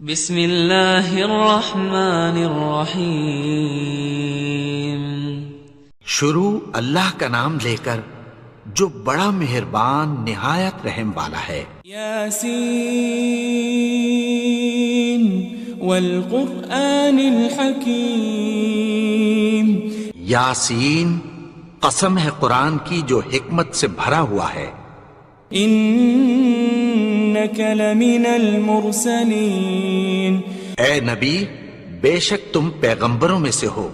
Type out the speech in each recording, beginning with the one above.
بسم اللہ الرحمن الرحیم۔ شروع اللہ کا نام لے کر جو بڑا مہربان نہایت رحم والا ہے۔ یاسین والقرآن الحکیم۔ یاسین، قسم ہے قرآن کی جو حکمت سے بھرا ہوا ہے۔ انک لمن المرسلین۔ اے نبی، بے شک تم پیغمبروں میں سے ہو۔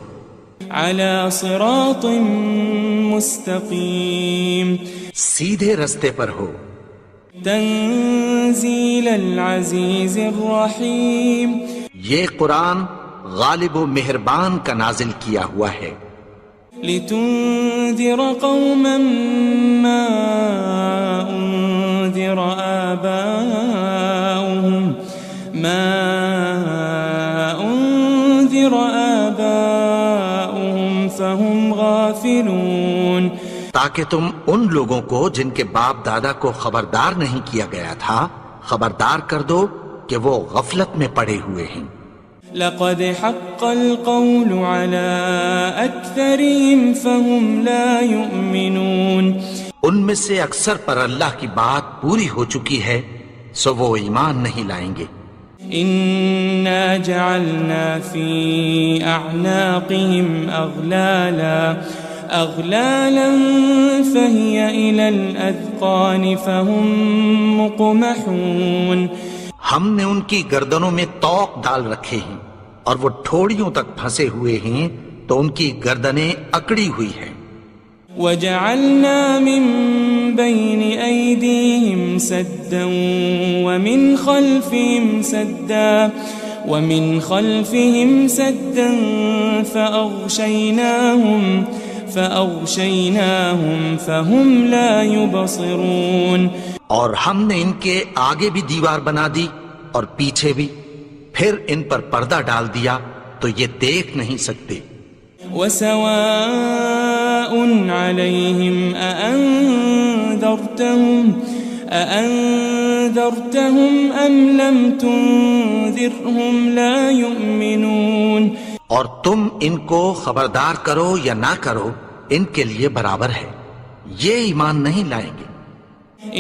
علی صراط مستقیم۔ سیدھے رستے پر ہو۔ تنزیل العزیز الرحیم۔ یہ قرآن غالب و مہربان کا نازل کیا ہوا ہے۔ لتنذر قوما ما انذر آباؤهم فهم غافلون۔ تاکہ تم ان لوگوں کو جن کے باپ دادا کو خبردار نہیں کیا گیا تھا خبردار کر دو کہ وہ غفلت میں پڑے ہوئے ہیں۔ لقد حق القول على أكثرهم فهم لا يؤمنون۔ ان میں سے اکثر پر اللہ کی بات پوری ہو چکی ہے سو وہ ایمان نہیں لائیں گے۔ إنا جعلنا في أعناقهم أغلالا فهي إلى الأذقان فهم مقمحون۔ ہم نے ان کی گردنوں میں طوق ڈال رکھے ہیں اور وہ ٹھوڑیوں تک پھنسے ہوئے ہیں تو ان کی گردنیں اکڑی ہوئی ہیں۔ وجعلنا من بين أيديهم سدا ومن خلفهم سدا فأغشيناهم فهم لا يبصرون۔ اور ہم نے ان کے آگے بھی دیوار بنا دی اور پیچھے بھی، پھر ان پر پردہ ڈال دیا تو یہ دیکھ نہیں سکتے۔ وسواء عليهم أأنذرتهم أم لم تنذرهم لا يؤمنون۔ اور تم ان کو خبردار کرو یا نہ کرو ان کے لیے برابر ہے، یہ ایمان نہیں لائیں گے۔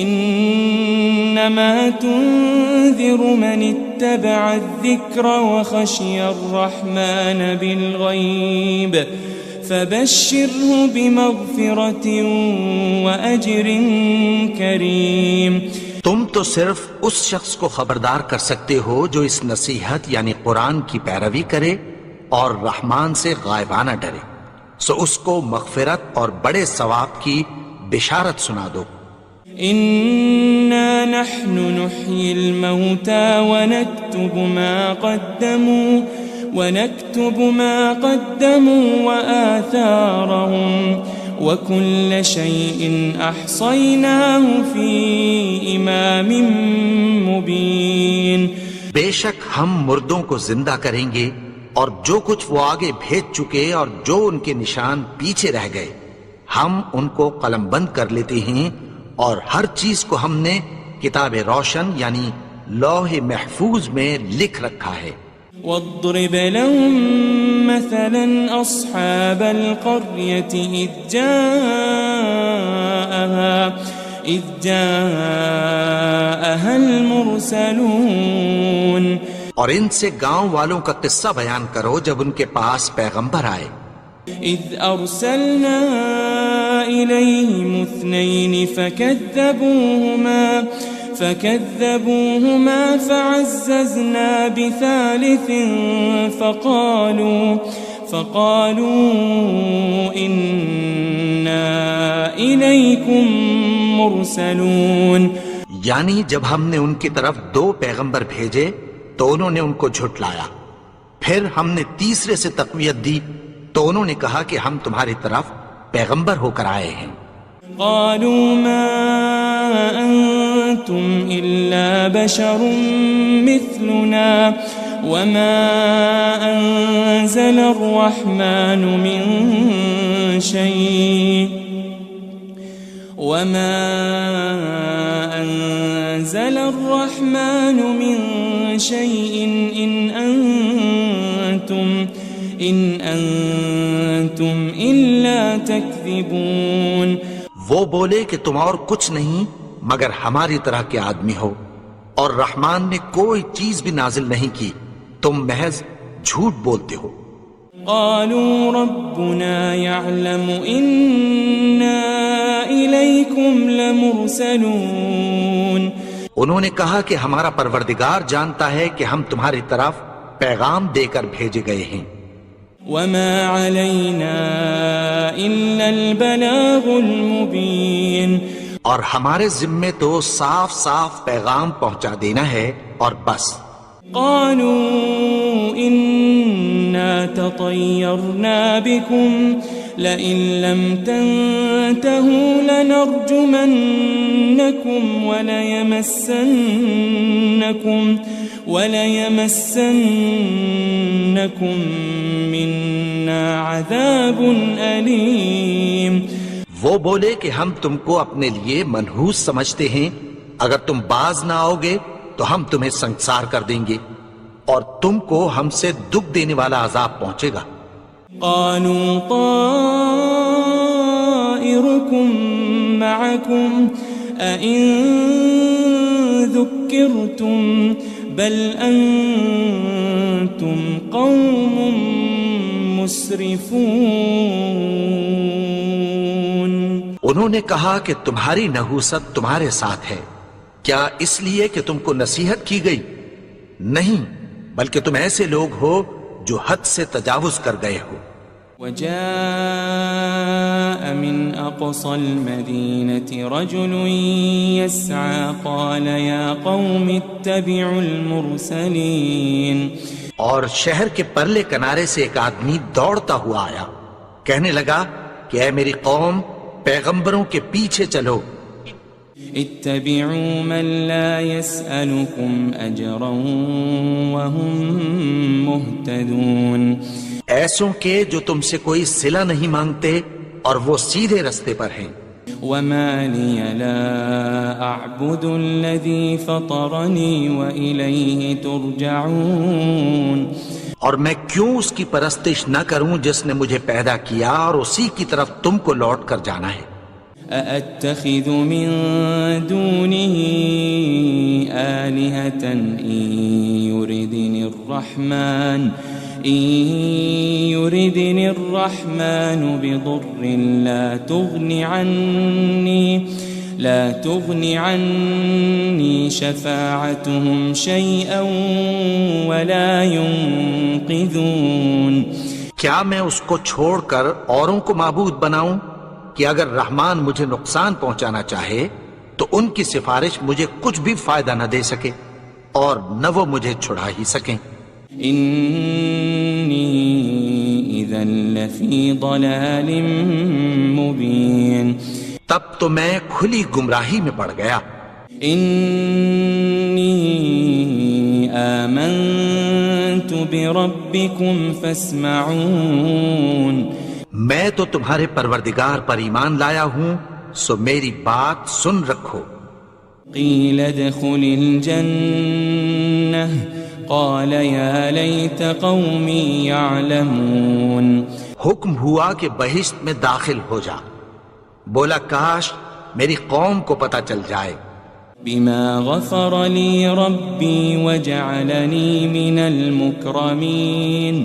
انما تنذر من اتبع الذکر وخشی الرحمن بالغیب فبشره بمغفرة واجر کریم۔ تم تو صرف اس شخص کو خبردار کر سکتے ہو جو اس نصیحت یعنی قرآن کی پیروی کرے اور رحمان سے غائبانہ ڈرے، سو اس کو مغفرت اور بڑے ثواب کی بشارت سنا دو۔ إنا نحن نحيي الموتى ونكتب ما قدموا وآثارهم وكل شيء أحصيناه في إمام مبين۔ بے شک ہم مردوں کو زندہ کریں گے اور جو کچھ وہ آگے بھیج چکے اور جو ان کے نشان پیچھے رہ گئے ہم ان کو قلم بند کر لیتے ہیں، اور ہر چیز کو ہم نے کتاب روشن یعنی لوح محفوظ میں لکھ رکھا ہے۔ واضرب لهم مثلا أصحاب القرية إذ جاءها المرسلون۔ اور ان سے گاؤں والوں کا قصہ بیان کرو جب ان کے پاس پیغمبر آئے۔ إذ أرسلنا إليهم 2 فكذبوهما فعززنا بثالث فقالوا إنا إليكم مرسلون۔ یعنی جب ہم نے ان کی طرف 2 پیغمبر بھیجے تو انہوں نے ان کو جھٹلایا، پھر ہم نے تیسرے سے تقویت دی تو انہوں نے کہا کہ ہم تمہاری طرف پیغمبر ہو کر آئے ہیں۔ قالوا ما أنتم إلا بشر مثلنا وما أنزل الرحمن من شيء إن أنتم إلا تكذبون. وہ بولے کہ تم اور کچھ نہیں مگر ہماری طرح کے آدمی ہو، اور رحمان نے کوئی چیز بھی نازل نہیں کی، تم محض جھوٹ بولتے ہو. قالوا ربنا يعلم إنا إليكم لمرسلون. انہوں نے کہا کہ ہمارا پروردگار جانتا ہے کہ ہم تمہاری طرف پیغام دے کر بھیجے گئے ہیں. وما علينا إلا البلاغ المبين. اور ہمارے ذمے تو صاف صاف پیغام پہنچا دینا ہے اور بس. قالوا إنا تطيرنا بكم لئن لم تنتهوا لنرجمنكم وليمسنكم منا عذاب أليم. وہ بولے کہ ہم تم کو اپنے لیے منحوس سمجھتے ہیں، اگر تم باز نہ آؤ گے تو ہم تمہیں سنسار کر دیں گے اور تم کو ہم سے دکھ دینے والا عذاب پہنچے گا. قالوا طائركم معكم أئن ذكرتم بل أنتم قوم مسرفون. انہوں نے کہا کہ تمہاری نحوست تمہارے ساتھ ہے، کیا اس لیے کہ تم کو نصیحت کی گئی؟ نہیں، بلکہ تم ایسے لوگ ہو جو حد سے تجاوز کر گئے ہو. وجاء من أقصى المدينة رجل يسعى قال يا قوم اتبعوا المرسلين. اور شہر کے پرلے کنارے سے ایک آدمی دوڑتا ہوا آیا، کہنے لگا کہ اے میری قوم، پیغمبروں کے پیچھے چلو. اتبعوا من لا يسألكم أجرا وهم مهتدون. ایسوں کے جو تم سے کوئی صلہ نہیں مانگتے اور وہ سیدھے رستے پر ہیں. وما لي لا أعبد الذي فطرني وإليه ترجعون. اور میں کیوں اس کی پرستش نہ کروں جس نے مجھے پیدا کیا اور اسی کی طرف تم کو لوٹ کر جانا ہے. أأتخذ من دونه آلهة إن يردني الرحمن بضر لا تغن عني شفاعتهم شيئا ولا ينقذون. کیا میں اس کو چھوڑ کر اوروں کو معبود بناؤں کہ اگر رحمان مجھے نقصان پہنچانا چاہے تو ان کی سفارش مجھے کچھ بھی فائدہ نہ دے سکے اور نہ وہ مجھے چھڑا ہی سکیں. إني إذا لفي ضلال مبين. تب تو میں کھلی گمراہی میں پڑ گیا. إني آمنت بربكم فاسمعون. میں تو تمہارے پروردگار پر ایمان لایا ہوں، سو میری بات سن رکھو. قيل ادخل الجنة قال يا ليت قومي يعلمون. حکم ہوا کہ بہشت میں داخل ہو جا. بولا کاش میری قوم کو پتہ چل جائے. بما غفر لي ربي وجعلني من المكرمين.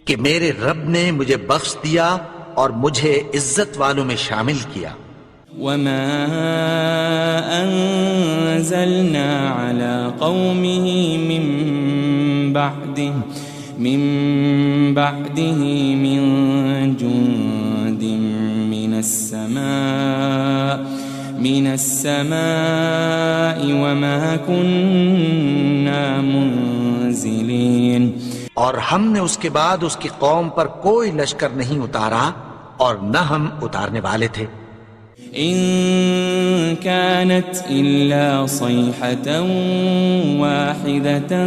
کہ میرے رب نے مجھے بخش دیا اور مجھے عزت والوں میں شامل کیا. وما أنزلنا على قومه من بعده من جند من السماء وما كنا منزلين. اور ہم نے اس کے بعد اس کی قوم پر کوئی لشکر نہیں اتارا اور نہ ہم اتارنے والے تھے. إن كانت إلا صيحة واحدة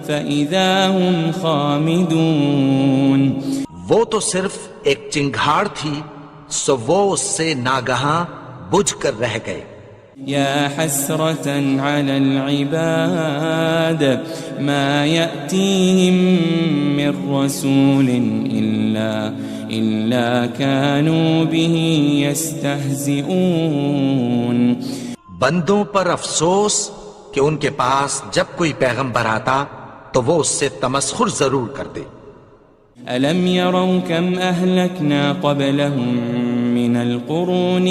فإذا هم خامدون. وہ تو صرف ایک چنگھاڑ تھی، سو وہ اس سے ناگہاں بجھ کر رہ گئے. يا حسرة على العباد ما يأتيهم من رسول إلا كانوا به يستهزئون. بندوں پر افسوس کہ ان کے پاس جب کوئی پیغمبر آتا تو وہ اس سے تمسخر ضرور کرتے. ألم يروا كم أهلكنا قبلهم من القرون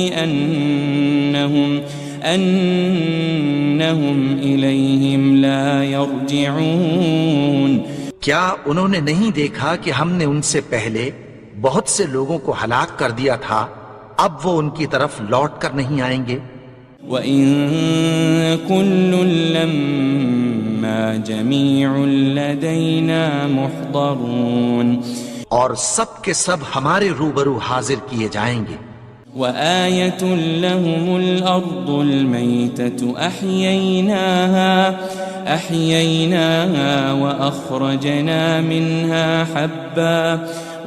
أنهم إليهم لا يرجعون. کیا انہوں نے نہیں دیکھا کہ ہم نے ان سے پہلے بہت سے لوگوں کو ہلاک کر دیا تھا، اب وہ ان کی طرف لوٹ کر نہیں آئیں گے. وَإِن كُلٌّ لَمَّا جَمِيعٌ لَدَيْنَا مُحْضَرُونَ. اور سب کے سب ہمارے روبرو حاضر کیے جائیں گے. وآية لهم الأرض الميتة أحييناها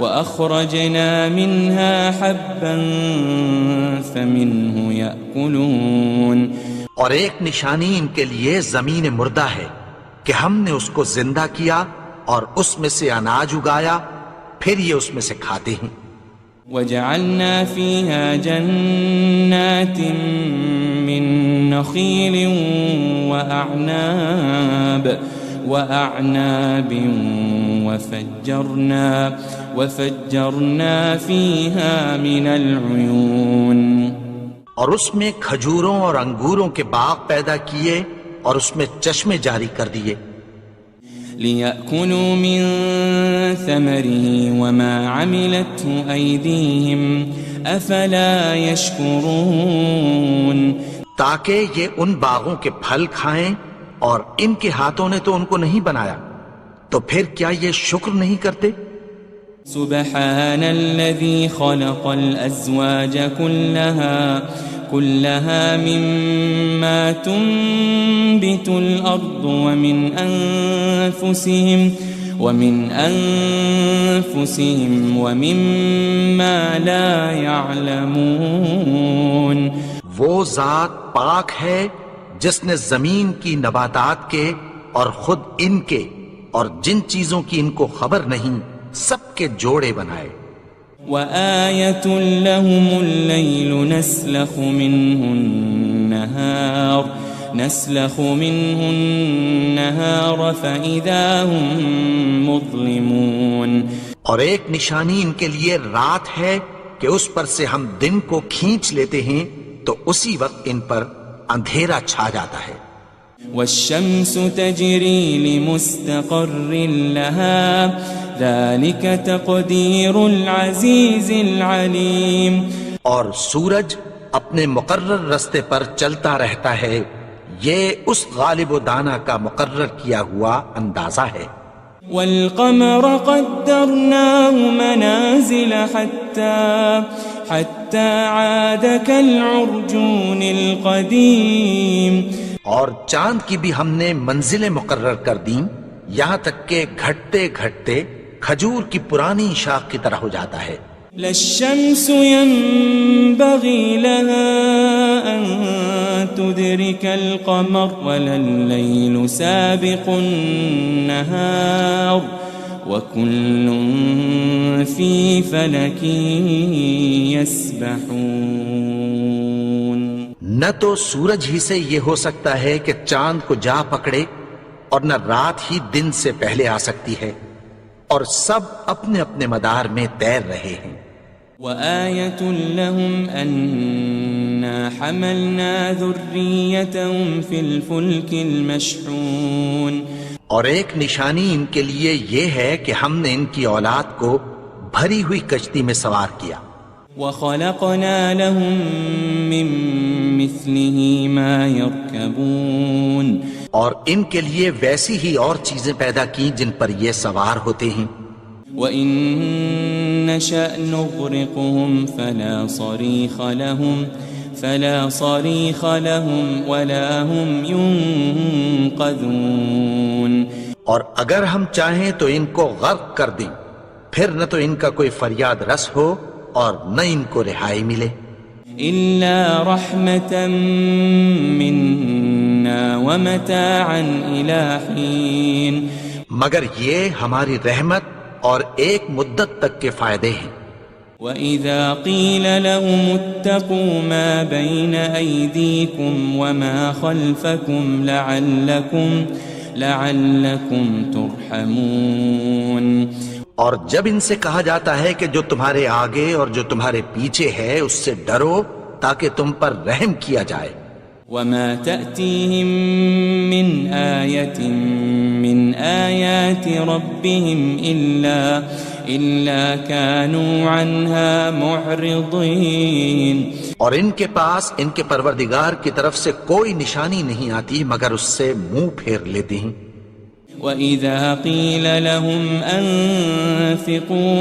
وأخرجنا منها حبا فمنه يأكلون. اور ایک نشانی ان کے لیے زمین مردہ ہے کہ ہم نے اس کو زندہ کیا اور اس میں سے اناج اگایا، پھر یہ اس میں سے کھاتے ہیں. وجعلنا فيها جنات من نخيل وأعناب وفجرنا فيها من العيون. اور اس میں کھجوروں اور انگوروں کے باغ پیدا کیے اور اس میں چشمے جاری کر دیے. لِيَأْكُلُوا مِن ثَمَرِهِ وَمَا عَمِلَتْهُ أَيْدِيهِمْ أَفَلَا يَشْكُرُونَ. تاکہ یہ ان باغوں کے پھل کھائیں اور ان کے ہاتھوں نے تو ان کو نہیں بنایا، تو پھر کیا یہ شکر نہیں کرتے؟ سبحان الذي خلق الأزواج كلها مما تنبت الأرض ومن أنفسهم ومما لا يعلمون. وہ ذات پاک ہے جس نے زمین کی نباتات کے اور خود ان کے اور جن چیزوں کی ان کو خبر نہیں سب کے جوڑے بنائے. وآية لهم الليل نسلخ منه النهار فإذا هم مظلمون. اور ایک نشانی ان کے لیے رات ہے کہ اس پر سے ہم دن کو کھینچ لیتے ہیں تو اسی وقت ان پر اندھیرا چھا جاتا ہے. والشمس تجري لمستقر لها ذلك تقدير العزيز العليم. اور سورج اپنے مقرر رستے پر چلتا رہتا ہے، یہ اس غالب و دانا کا مقرر کیا ہوا اندازہ ہے. والقمر قدرناه منازل حتى عاد كالعرجون القديم. اور چاند کی بھی ہم نے منزلیں مقرر کر دیں یہاں تک کہ گھٹتے گھٹتے کھجور کی پرانی شاخ کی طرح ہو جاتا ہے. لا الشمس ينبغي لها أن تدرك القمر ولا الليل سابق النهار وكل في فلك يسبحون. نہ تو سورج ہی سے یہ ہو سکتا ہے کہ چاند کو جا پکڑے اور نہ رات ہی دن سے پہلے آ سکتی ہے، اور سب اپنے اپنے مدار میں تیر رہے ہیں. وآية لهم أنا حملنا ذريتهم في الفلك المشحون. اور ایک نشانی ان کے لیے یہ ہے کہ ہم نے ان کی اولاد کو بھری ہوئی کشتی میں سوار کیا. وخلقنا لهم من مثله ما يركبون. اور ان کے لیے ویسی ہی اور چیزیں پیدا کی جن پر یہ سوار ہوتے ہیں. وَإِن نَّشَأْ نُغْرِقْهُمْ فَلَا صَرِيخَ لَهُمْ وَلَا هُمْ يُنقَذُونَ. اور اگر ہم چاہیں تو ان کو غرق کر دیں، پھر نہ تو ان کا کوئی فریاد رس ہو اور نہ ان کو رہائی ملے. إلا رحمة منا ومتاعا إلى حين مگر یہ ہماری رحمت اور ایک مدت تک کے فائدے ہیں۔ وَإِذَا قِيلَ لَهُمُ اتَّقُوا مَا بَيْنَ أَيْدِيكُمْ وَمَا خَلْفَكُمْ لَعَلَّكُمْ تُرْحَمُونَ، اور جب ان سے کہا جاتا ہے کہ جو تمہارے آگے اور جو تمہارے پیچھے ہے اس سے ڈرو تاکہ تم پر رحم کیا جائے۔ وَمَا تَأْتِيهِم مِّنْ آيَةٍ مِّنْ آيَاتِ رَبِّهِمْ إِلَّا كَانُوا عَنْهَا مُعْرِضِينَ، اور ان کے پاس ان کے پروردگار کی طرف سے کوئی نشانی نہیں آتی مگر اس سے منہ پھیر لیتے ہیں۔ وَإِذَا قِيلَ لَهُمْ أَنفِقُوا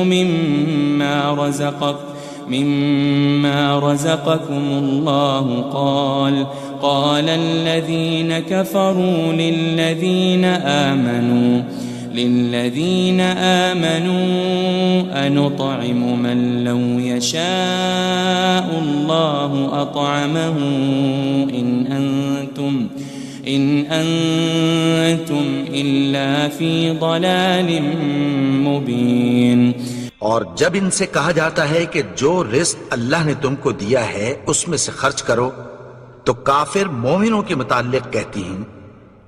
مِمَّا رَزَقَكُمُ اللَّهُ قَالَ الَّذِينَ كَفَرُوا لِلَّذِينَ آمَنُوا أَنُطْعِمُ مَن لَّوْ يَشَاءُ اللَّهُ أَطْعَمَهُ إِنْ أَنْتُمْ إِلَّا فِي ضَلَالٍ مُبِينٍ۔ اور جب ان سے کہا جاتا ہے کہ جو رزق اللہ نے تم کو دیا ہے اس میں سے خرچ کرو، تو کافر مومنوں کے متعلق کہتی ہیں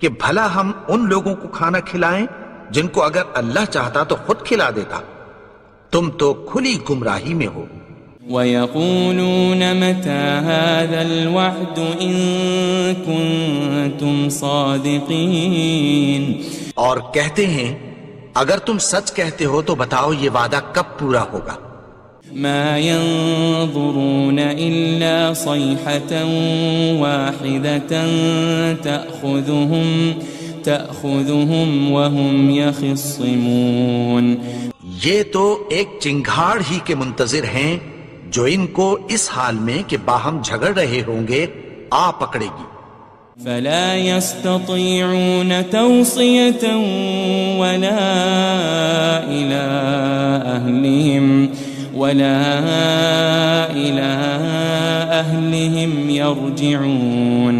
کہ بھلا ہم ان لوگوں کو کھانا کھلائیں جن کو اگر اللہ چاہتا تو خود کھلا دیتا، تم تو کھلی گمراہی میں ہو۔ وَيَقُولُونَ مَتَى هَذَا الْوَعْدُ إِن كُنتُمْ صَادِقِينَ، اور کہتے ہیں اگر تم سچ کہتے ہو تو بتاؤ یہ وعدہ کب پورا ہوگا۔ مَا يَنظُرُونَ إِلَّا صَيْحَةً وَاحِدَةً تَأْخُذُهُمْ وَهُمْ يَخِصِّمُونَ، یہ تو ایک چنگھاڑ ہی کے منتظر ہیں جو ان کو اس حال میں کہ باہم جھگڑ رہے ہوں گے آ پکڑے گی۔ فَلَا يَسْتَطِيعُونَ تَوْصِيَةً وَلَا إِلَىٰ أَهْلِهِمْ يَرْجِعُونَ،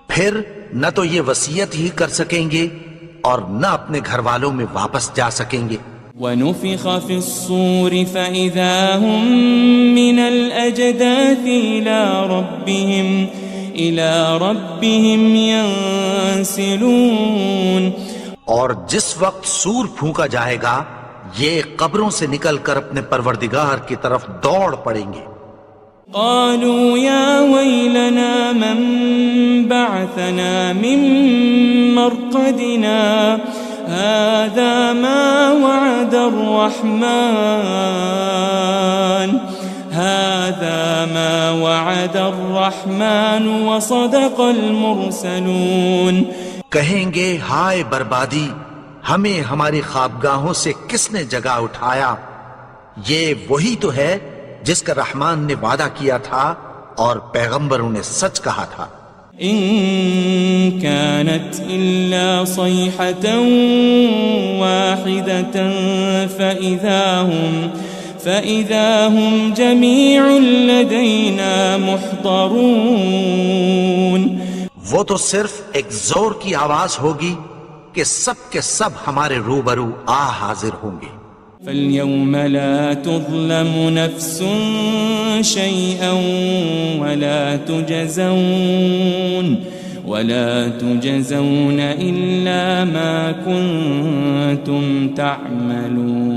پھر نہ تو یہ وصیت ہی کر سکیں گے اور نہ اپنے گھر والوں میں واپس جا سکیں گے۔ وَنُفِخَ فِي الصُّورِ فَإِذَا هُم مِّنَ الْأَجْدَاثِ إِلَىٰ رَبِّهِمْ يَنسِلُونَ، اور جس وقت سور پھونکا جائے گا یہ قبروں سے نکل کر اپنے پروردگار کی طرف دوڑ پڑیں گے۔ قالوا يا ويلنا من بعثنا من مرقدنا هذا ما وعد الرحمن وصدق المرسلون، کہیں گے ہائے بربادی، ہمیں ہماری خوابگاہوں سے کس نے جگا اٹھایا، یہ وہی تو ہے جس کا رحمان نے وعدہ کیا تھا اور پیغمبروں نے سچ کہا تھا۔ إن كانت إلا صيحة واحدة فإذا هم جميع لدينا محضرون، وہ تو صرف ایک زور کی آواز ہوگی کہ سب کے سب ہمارے روبرو آ حاضر ہوں گے۔ فَالْيَوْمَ لَا تُظْلَمُ نَفْسٌ شَيْئًا وَلَا تُجْزَوْنَ إِلَّا مَا كُنتُمْ تَعْمَلُونَ،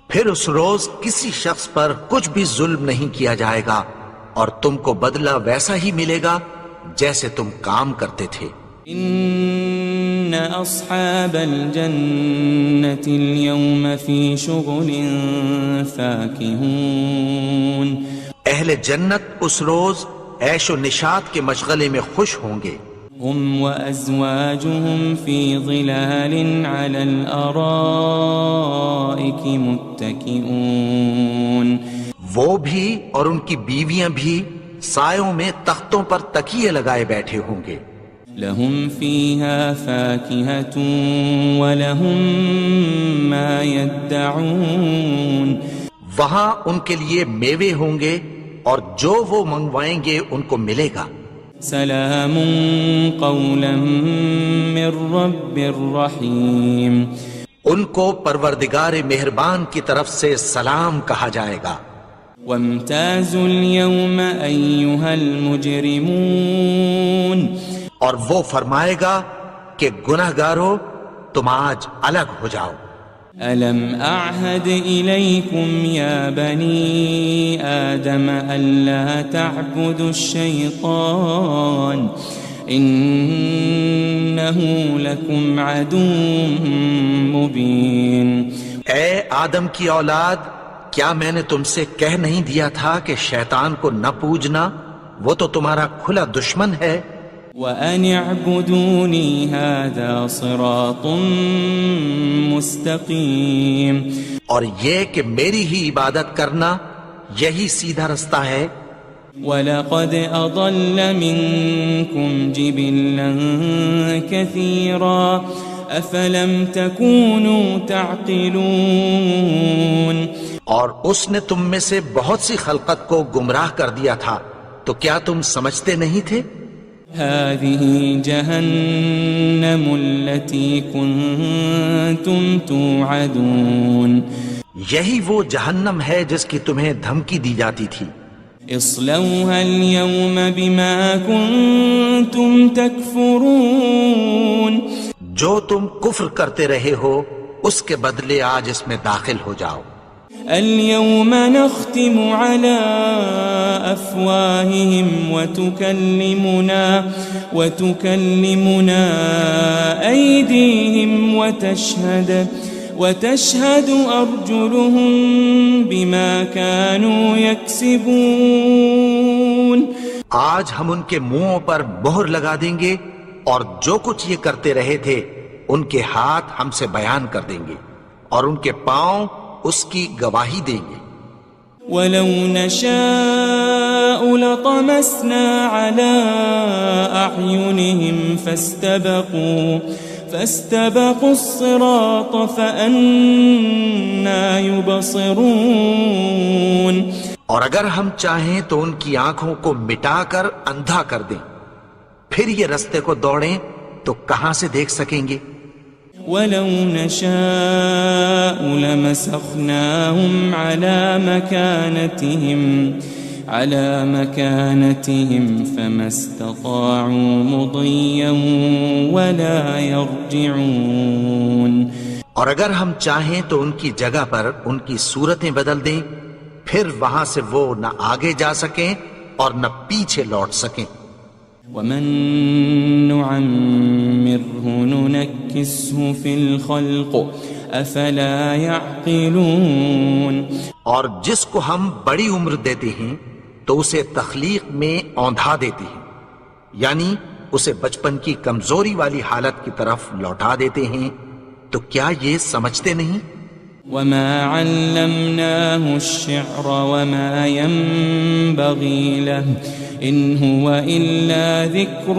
پھر اس روز کسی شخص پر کچھ بھی ظلم نہیں کیا جائے گا اور تم کو بدلہ ویسا ہی ملے گا جیسے تم کام کرتے تھے۔ إن أصحاب الجنة اليوم في شغل فاكهون، اہل جنت اس روز عیش و نشاط کے مشغلے میں خوش ہوں گے۔ هم وأزواجهم في ظلال على الأرائك متكئون، وہ بھی اور ان کی بیویاں بھی سایوں میں تختوں پر تکیے لگائے بیٹھے ہوں گے۔ لهم فيها فاكهة ولهم ما يدعون، وہاں ان کے لیے میوے ہوں گے اور جو وہ منگوائیں گے ان کو ملے گا۔ سلام قولا من رب رحیم، ان کو پروردگار مہربان کی طرف سے سلام کہا جائے گا۔ وامتازوا اليوم أيها المجرمون، اور وہ فرمائے گا کہ گنہگارو تم آج الگ ہو جاؤ۔ ألم أعهد إليكم يا بني آدم ألا تعبدوا الشيطان إنه لكم عدو مبين۔ اے آدم کی اولاد، کیا میں نے تم سے کہہ نہیں دیا تھا کہ شیطان کو نہ پوجنا، وہ تو تمہارا کھلا دشمن ہے۔ وَأَنِ اعْبُدُونِي هَذَا صِرَاطٌ مُسْتَقِيمٌ، اور یہ کہ میری ہی عبادت کرنا یہی سیدھا رستہ ہے۔ وَلَقَدْ أَضَلَّ مِنكُمْ جِبِلًّا كَثِيرًا أَفَلَمْ تَكُونُوا تَعْقِلُونَ، اور اس نے تم میں سے بہت سی خلقت کو گمراہ کر دیا تھا، تو کیا تم سمجھتے نہیں تھے؟ هذه جهنم التي كنتم توعدون، یہی وہ جہنم ہے جس کی تمہیں دھمکی دی جاتی تھی۔ اصلوها اليوم بما كنتم تكفرون، جو تم کفر کرتے رہے ہو اس کے بدلے آج اس میں داخل ہو جاؤ۔ اليوم نختم على أفواههم وتكلمنا أيديهم وتشهد أرجلهم بما كانوا يكسبون، آج ہم ان کے منہوں پر مہر لگا دیں گے اور جو کچھ یہ کرتے رہے تھے ان کے ہاتھ ہم سے بیان کر دیں گے اور ان کے پاؤں اس کی گواہی دیں گے۔ وَلَوْ نَشَاءُ لَطَمَسْنَا عَلَىٰ أَعْيُنِهِمْ فَاسْتَبَقُوا الصِّرَاطَ فَأَنَّىٰ يُبْصِرُونَ، اور اگر ہم چاہیں تو ان کی آنکھوں کو مٹا کر اندھا کر دیں، پھر یہ رستے کو دوڑیں تو کہاں سے دیکھ سکیں گے؟ وَلَوْ نَشَاءُ لَمَسَخْنَاهُمْ عَلَى مَكَانَتِهِمْ فَمَا اسْتَطَاعُوا مُضِيًّا وَلَا يَرْجِعُونَ، اور اگر ہم چاہیں تو ان کی جگہ پر ان کی صورتیں بدل دیں، پھر وہاں سے وہ نہ آگے جا سکیں اور نہ پیچھے لوٹ سکیں۔ وَمَن نُعَمِّرْهُ نُنَكِّسْهُ فِي الْخَلْقِ أَفَلَا يَعْقِلُونَ، اور جس کو ہم بڑی عمر دیتے ہیں تو اسے تخلیق میں اوندھا دیتے ہیں، یعنی اسے بچپن کی کمزوری والی حالت کی طرف لوٹا دیتے ہیں، تو کیا یہ سمجھتے نہیں؟ وَمَا عَلَّمْنَاهُ الشِّعْرَ وَمَا يَنبَغِي لَهُ إِنْ هُوَ إِلَّا ذِكْرٌ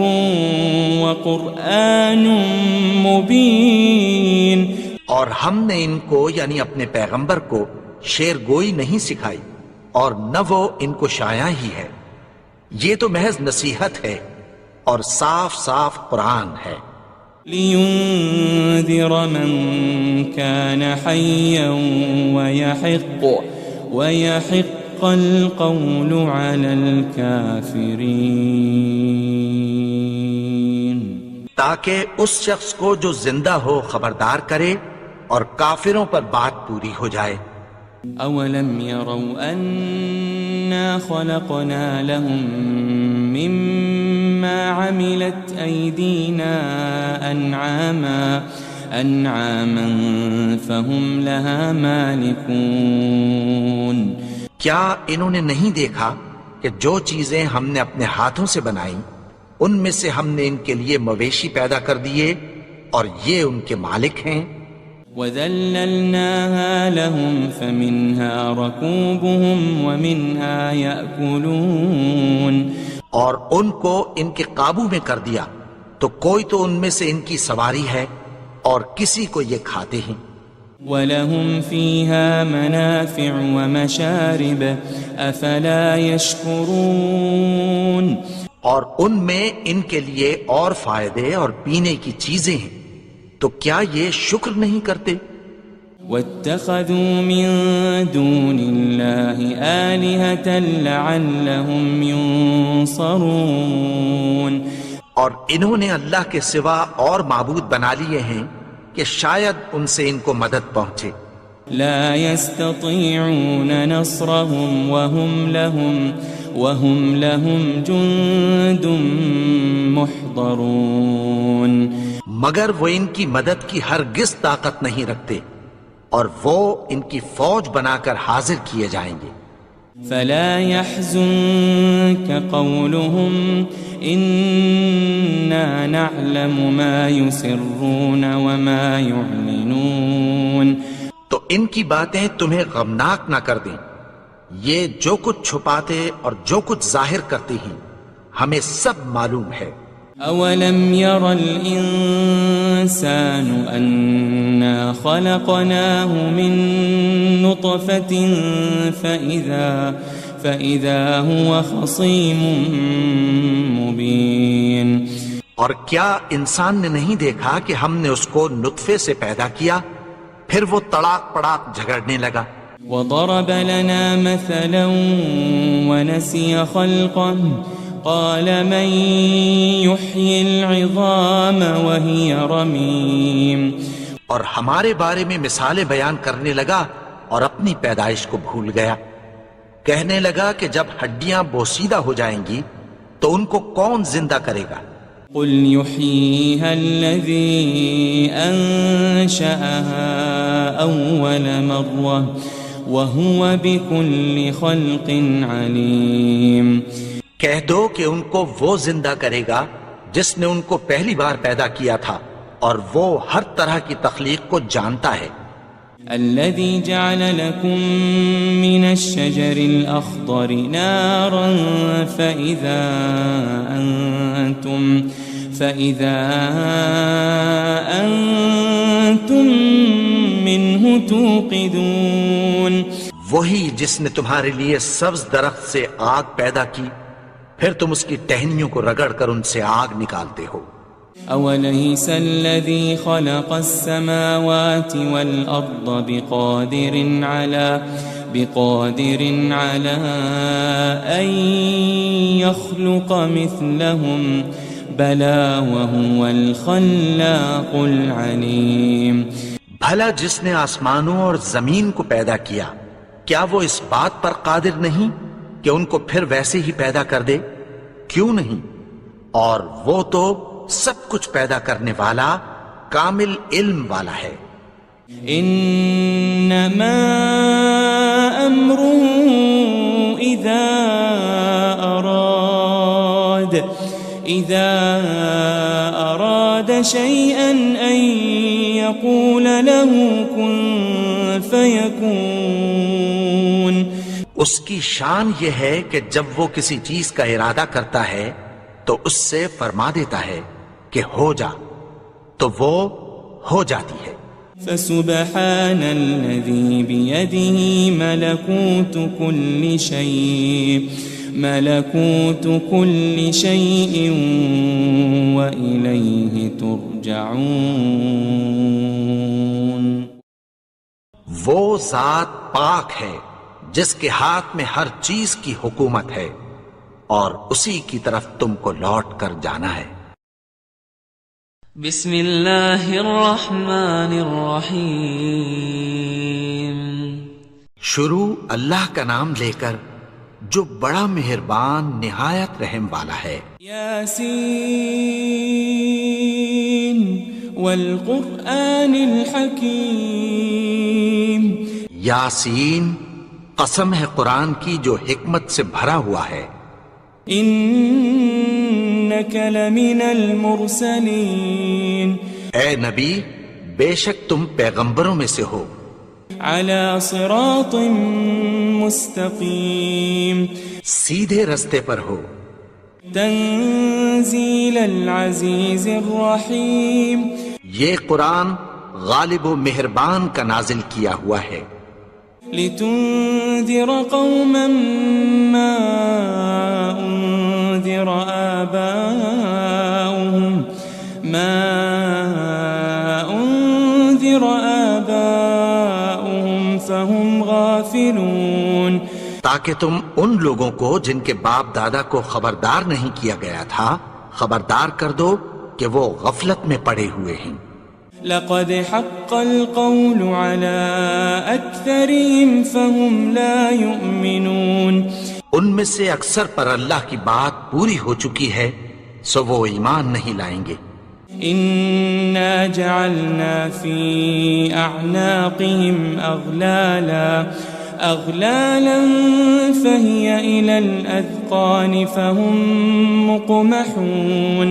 وَقُرْآنٌ مُبِينٌ، اور ہم نے ان کو یعنی اپنے پیغمبر کو شعر گوئی نہیں سکھائی اور نہ وہ ان کو شایع ہی ہے، یہ تو محض نصیحت ہے اور صاف صاف قرآن ہے۔ لِيُنذِرَ مَن كَانَ حَيًّا وَيَحِقَّ الْقَوْلُ عَلَى الْكَافِرِينَ، تاکہ اس شخص کو جو زندہ ہو خبردار کرے اور کافروں پر بات پوری ہو جائے۔ أَوَلَمْ يَرَوْا أَنَّا خَلَقْنَا لَهُم مِّمَّا عَمِلَتْ أَيْدِينَا أَنْعَامًا فَهُمْ لَهَا مَالِكُونَ، کیا انہوں نے نہیں دیکھا کہ جو چیزیں ہم نے اپنے ہاتھوں سے بنائیں ان میں سے ہم نے ان کے لیے مویشی پیدا کر دیے اور یہ ان کے مالک ہیں۔ وَذَلَّلْنَاهَا لَهُمْ فَمِنْهَا رَكُوبُهُمْ وَمِنْهَا يَأْكُلُونَ، اور ان کو ان کے قابو میں کر دیا تو کوئی تو ان میں سے ان کی سواری ہے اور کسی کو یہ کھاتے ہیں۔ وَلَهُمْ فِيهَا مَنَافِعُ وَمَشَارِبُ أَفَلَا يَشْكُرُونَ اور ان میں ان کے لیے اور فائدے اور پینے کی چیزیں ہیں، تو کیا یہ شکر نہیں کرتے؟ وَاتَّخَذُوا مِن دُونِ اللَّهِ آلِهَةً لَعَلَّهُمْ يُنصَرُونَ اور انہوں نے اللہ کے سوا اور معبود بنا لیے ہیں کہ شاید ان سے ان کو مدد پہنچے۔ لا يستطيعون نصرهم وهم لهم جند محضرون مگر وہ ان کی مدد کی ہرگز طاقت نہیں رکھتے، اور وہ ان کی فوج بنا کر حاضر کیے جائیں گے۔ فلا يحزنك قولهم إنا نعلم ما يسرون وما يعلنون تو ان کی باتیں تمہیں غمناک نہ کر دیں، یہ جو کچھ چھپاتے اور جو کچھ ظاہر کرتے ہیں ہمیں سب معلوم ہے۔ أولم ير الإنسان أنا خلقناه من نطفة فإذا هو خصيم مبين اور کیا انسان نے نہیں دیکھا کہ ہم نے اس کو نطفے سے پیدا کیا، پھر وہ تڑاک پڑاک جھگڑنے لگا۔ وضرب لنا مثلا ونسي خلقه قال من يحيي العظام وهي رميم اور ہمارے بارے میں مثالیں بیان کرنے لگا اور اپنی پیدائش کو بھول گیا، کہنے لگا کہ جب ہڈیاں بوسیدہ ہو جائیں گی تو ان کو کون زندہ کرے گا؟ قل يحييها الذي أنشأها أول مرة وهو بكل خلق عليم کہہ دو کہ ان کو وہ زندہ کرے گا جس نے ان کو پہلی بار پیدا کیا تھا، اور وہ ہر طرح کی تخلیق کو جانتا ہے۔ الذي جعل لكم من الشجر الأخضر نارا فإذا أنتم منه توقدون وہی جس نے تمہارے لیے سبز درخت سے آگ پیدا کی، پھر تم اس کی ٹہنیوں کو رگڑ کر ان سے آگ نکالتے ہو۔ أوليس الذي خلق السماوات والأرض بقادر على أن يخلق مثلهم بلى وهو الخلاق العليم بھلا جس نے آسمانوں اور زمین کو پیدا کیا، کیا وہ اس بات پر قادر نہیں کہ ان کو پھر ویسے ہی پیدا کر دے؟ کیوں نہیں؟ اور وہ تو سب کچھ پیدا کرنے والا، کامل علم والا ہے۔ انما امره اذا اراد شيئا ان يقول له كن فيكون اس کی شان یہ ہے کہ جب وہ کسی چیز کا ارادہ کرتا ہے تو اس سے فرما دیتا ہے کہ ہو جا، تو وہ ہو جاتی ہے۔ فسبحان الذي بيده ملكوت كل شيء وإليه ترجعون وہ ذات پاک ہے جس کے ہاتھ میں ہر چیز کی حکومت ہے، اور اسی کی طرف تم کو لوٹ کر جانا ہے۔ بسم اللہ الرحمن الرحیم۔ شروع اللہ کا نام لے کر جو بڑا مہربان نہایت رحم والا ہے۔ یاسین والقرآن الحکیم۔ یاسین، قسم ہے قرآن کی جو حکمت سے بھرا ہوا ہے۔ انک لمن المرسلین۔ اے نبی، بے شک تم پیغمبروں میں سے ہو۔ علی صراط مستقیم۔ سیدھے رستے پر ہو۔ تنزیل العزیز الرحیم۔ یہ قرآن غالب و مہربان کا نازل کیا ہوا ہے، لتنذر قوما ما انذر آباؤهم فهم غافلون، تاکہ تم ان لوگوں کو جن کے باپ دادا کو خبردار نہیں کیا گیا تھا خبردار کر دو کہ وہ غفلت میں پڑے ہوئے ہیں۔ لقد حق القول على أكثرهم فهم لا يؤمنون، ان میں سے اکثر پر اللہ کی بات پوری ہو چکی ہے سو وہ ایمان نہیں لائیں گے۔ إنا جعلنا في أعناقهم أغلالا فهي إلى الأذقان فهم مقمحون،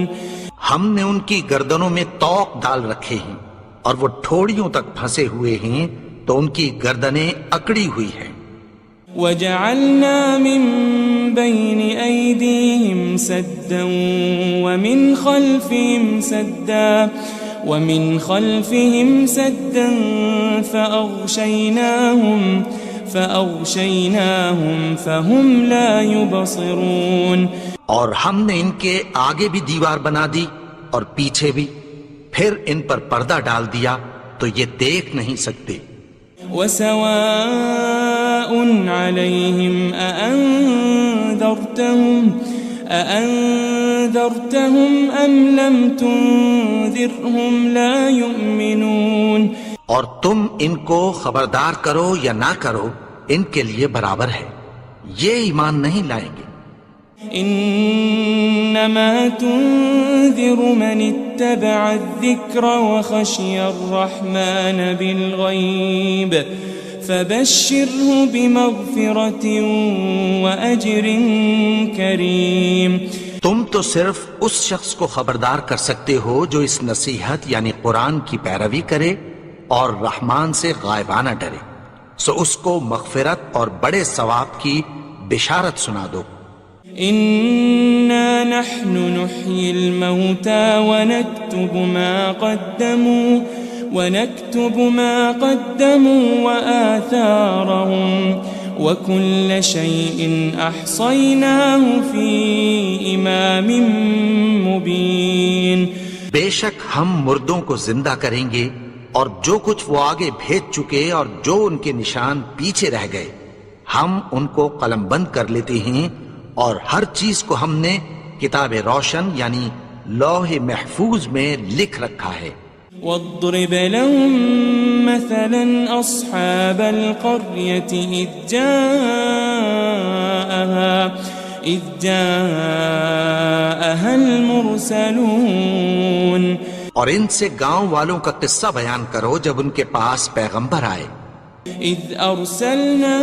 ہم نے ان کی گردنوں میں طوق ڈال رکھے ہیں اور وہ ٹھوڑیوں تک پھنسے ہوئے ہیں تو ان کی گردنیں اکڑی ہوئی ہیں۔ وجعلنا من بين أيديهم سدا ومن خلفهم سدا فأغشيناهم فهم لا يبصرون، اور ہم نے ان کے آگے بھی دیوار بنا دی اور پیچھے بھی، پھر ان پر پردہ ڈال دیا تو یہ دیکھ نہیں سکتے۔ وسواء عليهم أأنذرتهم أم لم تنذرهم لا يؤمنون، اور تم ان کو خبردار کرو یا نہ کرو ان کے لیے برابر ہے، یہ ایمان نہیں لائیں گے۔ انما تنذر من اتبع الذکر وخشی الرحمن بالغیب فبشره بمغفرة واجر کریم، تم تو صرف اس شخص کو خبردار کر سکتے ہو جو اس نصیحت یعنی قرآن کی پیروی کرے اور رحمان سے غائبانہ ڈرے، سو اس کو مغفرت اور بڑے ثواب کی بشارت سنا دو۔ إنا نحن نحيي الموتى ونكتب ما قدموا وآثارهم وكل شيء أحصيناه في إمام مبين، بے شک ہم مردوں کو زندہ کریں گے اور جو کچھ وہ آگے بھیج چکے اور جو ان کے نشان پیچھے رہ گئے ہم ان کو قلم بند کر لیتے ہیں، اور ہر چیز کو ہم نے کتاب روشن یعنی لوح محفوظ میں لکھ رکھا ہے۔ واضرب لهم مثلا أصحاب القرية إذ جاءها المرسلون، اور ان سے گاؤں والوں کا قصہ بیان کرو جب ان کے پاس پیغمبر آئے۔ إذ أرسلنا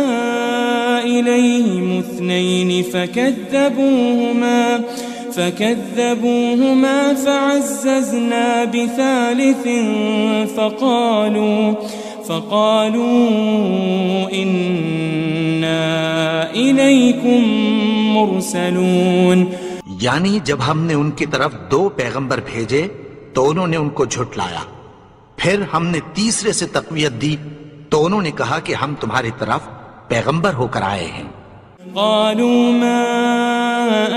إليهم 2 فكذبوهما فعززنا بثالث فقالوا إنا إليكم مرسلون، یعنی جب ہم نے ان کی طرف 2 پیغمبر بھیجے تو انہوں نے ان کو جھٹلایا، پھر ہم نے تیسرے سے تقویت دی تو انہوں نے کہا کہ ہم تمہاری طرف پیغمبر ہو کر آئے ہیں۔ قالوا ما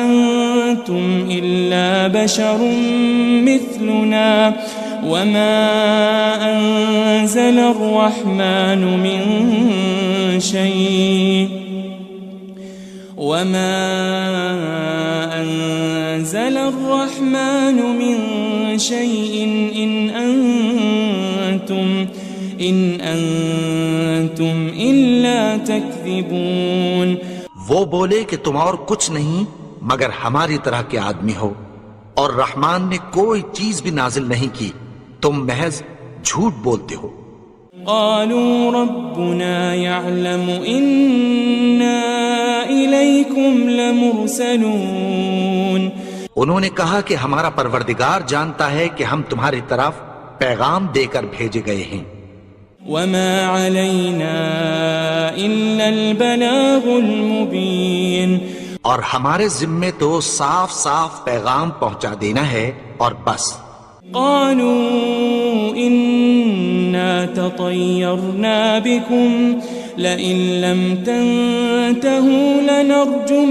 أنتم إلا بشر مثلنا وما أنزل الرحمن من شيء إن أنتم إلا تكذبون، وہ بولے کہ تم اور کچھ نہیں مگر ہماری طرح کے آدمی ہو، اور رحمان نے کوئی چیز بھی نازل نہیں کی، تم محض جھوٹ بولتے ہو۔ قالوا ربنا يعلم إنا إليكم لمرسلون، انہوں نے کہا کہ ہمارا پروردگار جانتا ہے کہ ہم تمہاری طرف پیغام دے کر بھیجے گئے ہیں۔ وما علينا إلا البلاغ المبين، اور ہمارے ذمے تو صاف صاف پیغام پہنچا دینا ہے اور بس۔ قالوا لطيرنا بكم لئن لم تنتهوا لنرجمنكم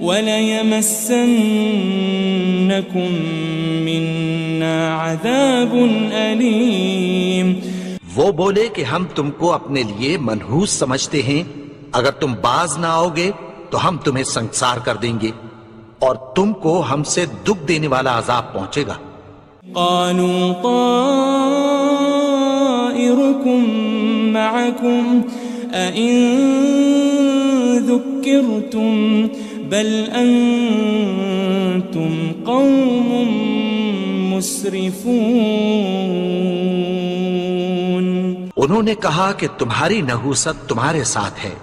وليمسنكم منا عذاب أليم. وہ بولے کہ ہم تم کو اپنے لیے منحوس سمجھتے ہیں، اگر تم باز نہ آؤ گے تو ہم تمہیں سنسار کر دیں گے اور تم کو ہم سے دکھ دینے والا عذاب پہنچے گا. قالوا طائركم معكم أئن ذكرتم بل أنتم قوم مسرفون. انہوں نے کہا کہ تمہاری نحوست تمہارے ساتھ ہے،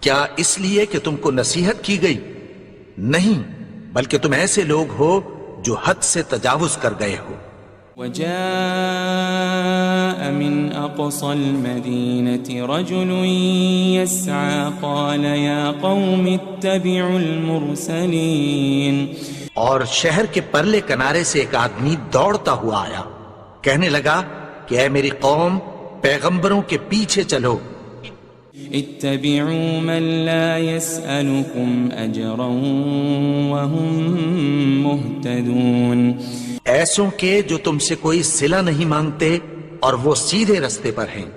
کیا اس لیے کہ تم کو نصیحت کی گئی؟ نہیں، بلکہ تم ایسے لوگ ہو جو حد سے تجاوز کر گئے ہو. وجاء من أقصى المدينة رجل يسعى قال يا قوم اتبعوا المرسلين. اور شہر کے پرلے کنارے سے ایک آدمی دوڑتا ہوا آیا، کہنے لگا کہ اے میری قوم، پیغمبروں کے پیچھے چلو. اتبعوا من لا يسألكم أجرا وهم مهتدون. ایسوں کے جو تم سے کوئی صلہ نہیں مانگتے اور وہ سیدھے رستے پر ہیں.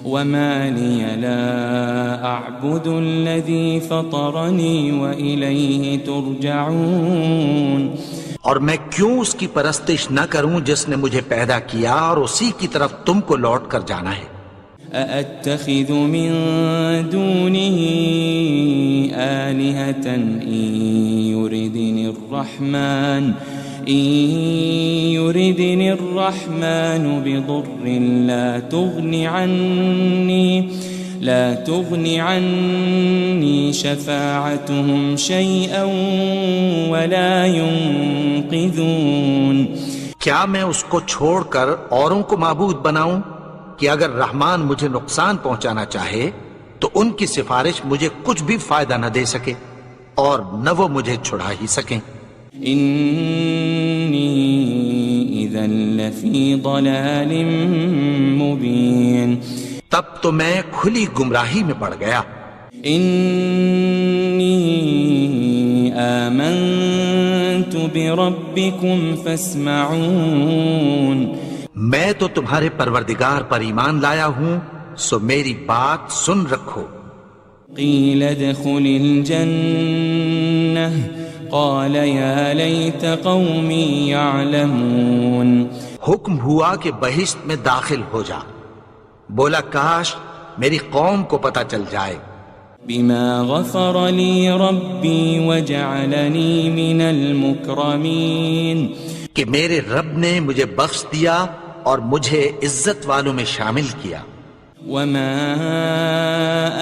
وما لي لا أعبد الذي فطرني وإليه ترجعون. اور میں کیوں اس کی پرستش نہ کروں جس نے مجھے پیدا کیا اور اسی کی طرف تم کو لوٹ کر جانا ہے. أأتخذ من دونه آلهة إن يردني الرحمن بضر لا تغن عني شفاعتهم شيئا ولا ينقذون. کیا میں اس کو چھوڑ کر اوروں کو معبود بناؤں کہ اگر رحمان مجھے نقصان پہنچانا چاہے تو ان کی سفارش مجھے کچھ بھی فائدہ نہ دے سکے اور نہ وہ مجھے چھڑا ہی سکیں. إني إذا لفي ضلال مبين. تب تو میں کھلی گمراہی میں پڑ گیا. إني آمنت بربكم فاسمعون. میں تو تمہارے پروردگار پر ایمان لایا ہوں، سو میری بات سن رکھو. قيل ادخل الجنة قال يا ليت قومي يعلمون. حکم ہوا کہ بہشت میں داخل ہو جا. بولا کاش میری قوم کو پتہ چل جائے. بما غفر لي ربي وجعلني من المكرمين. کہ میرے رب نے مجھے بخش دیا اور مجھے عزت والوں میں شامل کیا. وما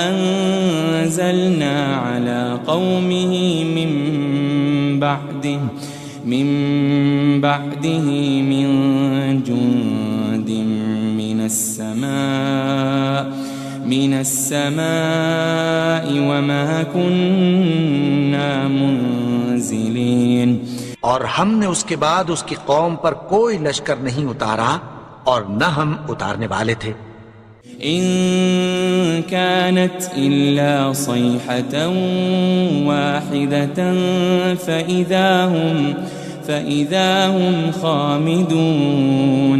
أنزلنا على قومه من بعده من جند من السماء وما كنا منزلين. اور ہم نے اس کے بعد اس کی قوم پر کوئی لشکر نہیں اتارا اور نہ ہم اتارنے والے تھے. إن كانت إلا صيحة واحدة فإذا هم خامدون.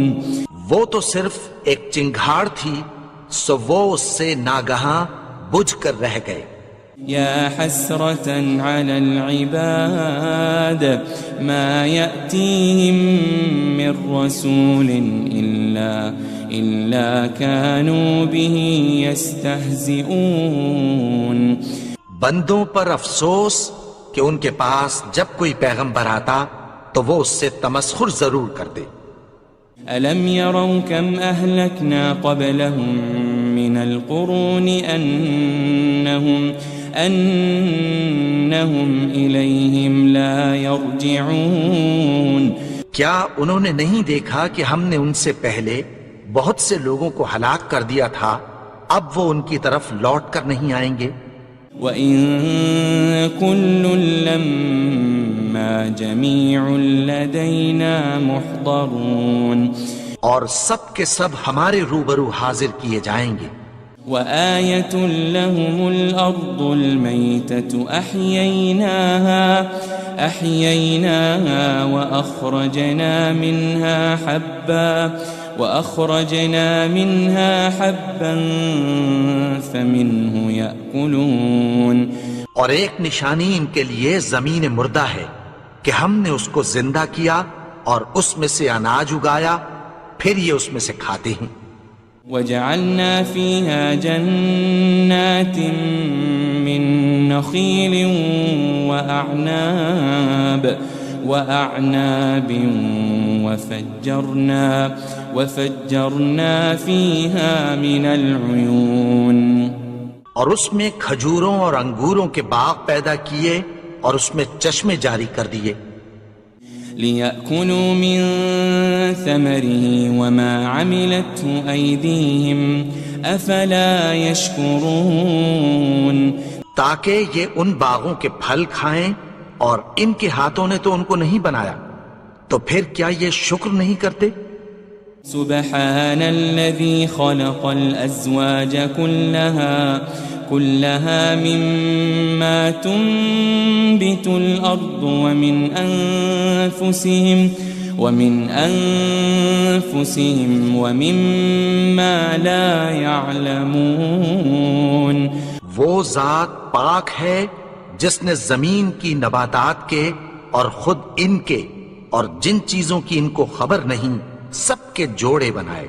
وہ تو صرف ایک چنگھاڑ تھی، سو وہ اس سے ناگہاں بجھ کر رہ گئے. يا حسرة على العباد ما يأتيهم من رسول إلا كانوا به يستهزئون. بندوں پر افسوس کہ ان کے پاس جب کوئی پیغمبر آتا تو وہ اس سے تمسخر ضرور کرتے. ألم يروا كم أهلكنا قبلهم من القرون أنهم إليهم لا يرجعون. کیا انہوں نے نہیں دیکھا کہ ہم نے ان سے پہلے بہت سے لوگوں کو ہلاک کر دیا تھا، اب وہ ان کی طرف لوٹ کر نہیں آئیں گے. وَإِن كُلٌّ لَّمَّا إِنَّا جَمِيعٌ لَدَيْنَا مُحْضَرُونَ اور سب کے سب ہمارے روبرو حاضر کیے جائیں گے. وآية لهم الأرض الميتة أحييناها وأخرجنا منها حبا فمنه يأكلون. اور ایک نشانی ان کے لیے زمین مردہ ہے کہ ہم نے اس کو زندہ کیا اور اس میں سے اناج اگایا، پھر یہ اس میں سے کھاتے ہیں. وجعلنا فيها جنات من نخيل وأعناب وفجرنا فيها من العيون. اور اس میں کھجوروں اور انگوروں کے باغ پیدا کیے اور اس میں چشمے جاری کر دیے. لِيَأْكُلُوا مِن ثَمَرِهِ وَمَا عَمِلَتْهُ أَيْدِيهِمْ أَفَلَا يَشْكُرُونَ. تاکہ یہ ان باغوں کے پھل کھائیں اور ان کے ہاتھوں نے تو ان کو نہیں بنایا، تو پھر کیا یہ شکر نہیں کرتے؟ سبحان الذي خلق الأزواج كلها مما تنبت الأرض ومن أنفسهم ومما لا يعلمون. وہ ذات پاک ہے جس نے زمین کی نباتات کے اور خود ان کے اور جن چیزوں کی ان کو خبر نہیں سب کے جوڑے بنائے.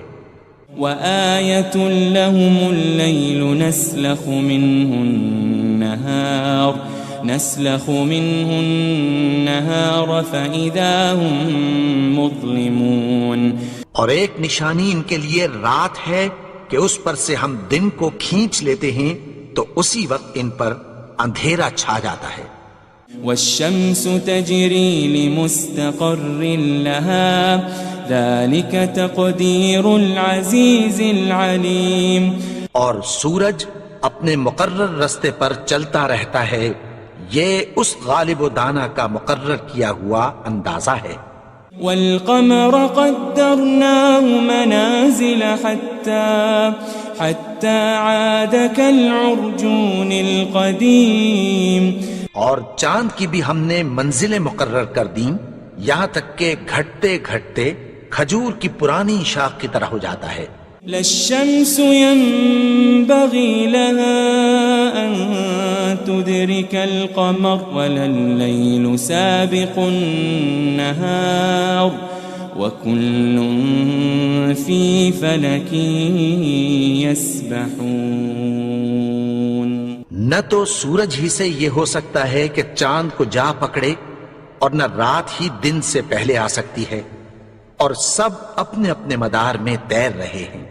وآية لهم الليل نسلخ منه النهار فإذا هم مظلمون. اور ایک نشانی ان کے لیے رات ہے کہ اس پر سے ہم دن کو کھینچ لیتے ہیں تو اسی وقت ان پر اندھیرا چھا جاتا ہے. والشمس تجري لمستقر لها ذلك تقدير العزيز العليم. اور سورج اپنے مقرر رستے پر چلتا رہتا ہے، یہ اس غالب و دانا کا مقرر کیا ہوا اندازہ ہے. والقمر قدرناه منازل حتى عاد كالعرجون القديم. اور چاند کی بھی ہم نے منزلیں مقرر کر دیں یہاں تک کہ گھٹتے گھٹتے کھجور کی پرانی شاخ کی طرح ہو جاتا ہے. لا الشمس ينبغي لها أن تدرك القمر ولا الليل سابق النهار وكل في فلك يسبحون. نہ تو سورج ہی سے یہ ہو سکتا ہے کہ چاند کو جا پکڑے اور نہ رات ہی دن سے پہلے آ سکتی ہے، اور سب اپنے اپنے مدار میں تیر رہے ہیں.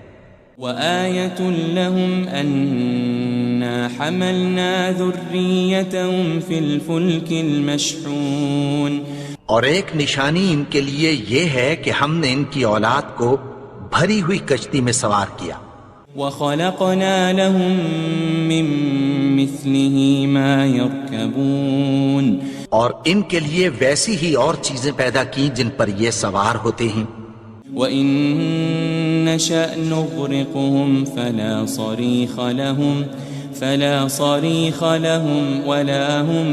وآية لهم أنا حملنا ذريتهم في الفلك المشحون. اور ایک نشانی ان کے لیے یہ ہے کہ ہم نے ان کی اولاد کو بھری ہوئی کشتی میں سوار کیا. وخلقنا لهم من مثله ما يركبون. اور ان کے لیے ویسی ہی اور چیزیں پیدا کی جن پر یہ سوار ہوتے ہیں. وَإِن نَّشَأْ نُغْرِقْهُمْ فَلَا صَرِيخَ لَهُمْ وَلَا هُمْ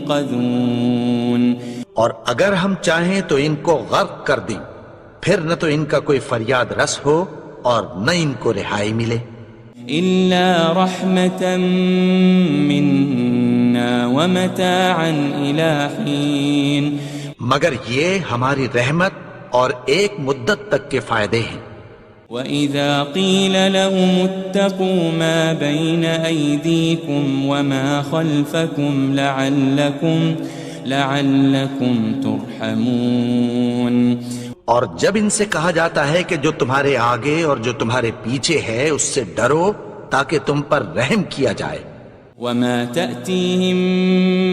يُنقَذُونَ. اور اگر ہم چاہیں تو ان کو غرق کر دیں، پھر نہ تو ان کا کوئی فریاد رس ہو اور نہ ان کو رہائی ملے. إِلَّا رَحْمَةً مِّنَّا وَمَتَاعًا إِلَىٰ حِينٍ. مگر یہ ہماری رحمت اور ایک مدت تک کے فائدے ہیں. وَإِذَا قِيلَ لَهُمُ اتَّقُوا مَا بَيْنَ أَيْدِيكُمْ وَمَا خَلْفَكُمْ لَعَلَّكُمْ تُرْحَمُونَ. اور جب ان سے کہا جاتا ہے کہ جو تمہارے آگے اور جو تمہارے پیچھے ہے اس سے ڈرو تاکہ تم پر رحم کیا جائے. وَمَا تَأْتِيهِم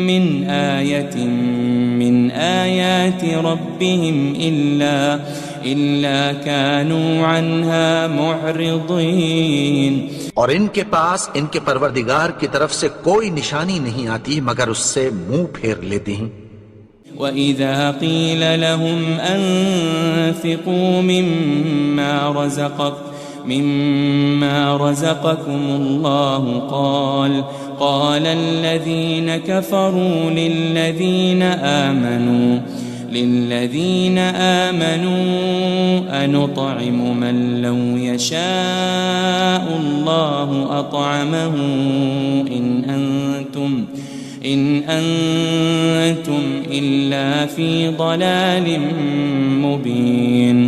مِّنْ آيَةٍ مِّنْ آيَاتِ رَبِّهِمْ إلا كانوا عنها معرضين اور ان کے پاس ان کے پروردگار کی طرف سے کوئی نشانی نہیں آتی مگر اس سے منہ پھیر لیتے ہیں. وَإِذَا قِيلَ لَهُمْ أَنفِقُوا مِمَّا رَزَقَكُمُ اللَّهُ قَالَ الَّذِينَ كَفَرُوا لِلَّذِينَ آمَنُوا أَنُطْعِمُ مَن لَّوْ يَشَاءُ اللَّهُ أَطْعَمَهُ إِنْ أَنْتُمْ إِلَّا فِي ضَلَالٍ مُبِينٍ.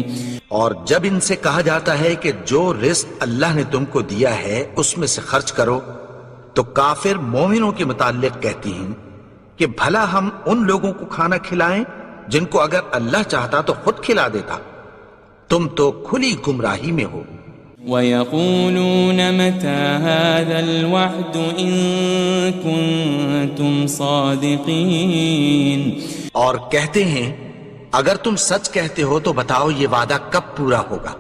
اور جب ان سے کہا جاتا ہے کہ جو رزق اللہ نے تم کو دیا ہے اس میں سے خرچ کرو، تو کافر مومنوں کے متعلق کہتی ہیں کہ بھلا ہم ان لوگوں کو کھانا کھلائیں جن کو اگر اللہ چاہتا تو خود کھلا دیتا. تم تو کھلی گمراہی میں ہو. وَيَقُولُونَ مَتَى هَذَا الْوَعْدُ إِن كُنتُمْ صَادِقِينَ. اور کہتے ہیں اگر تم سچ کہتے ہو تو بتاؤ یہ وعدہ کب پورا ہوگا.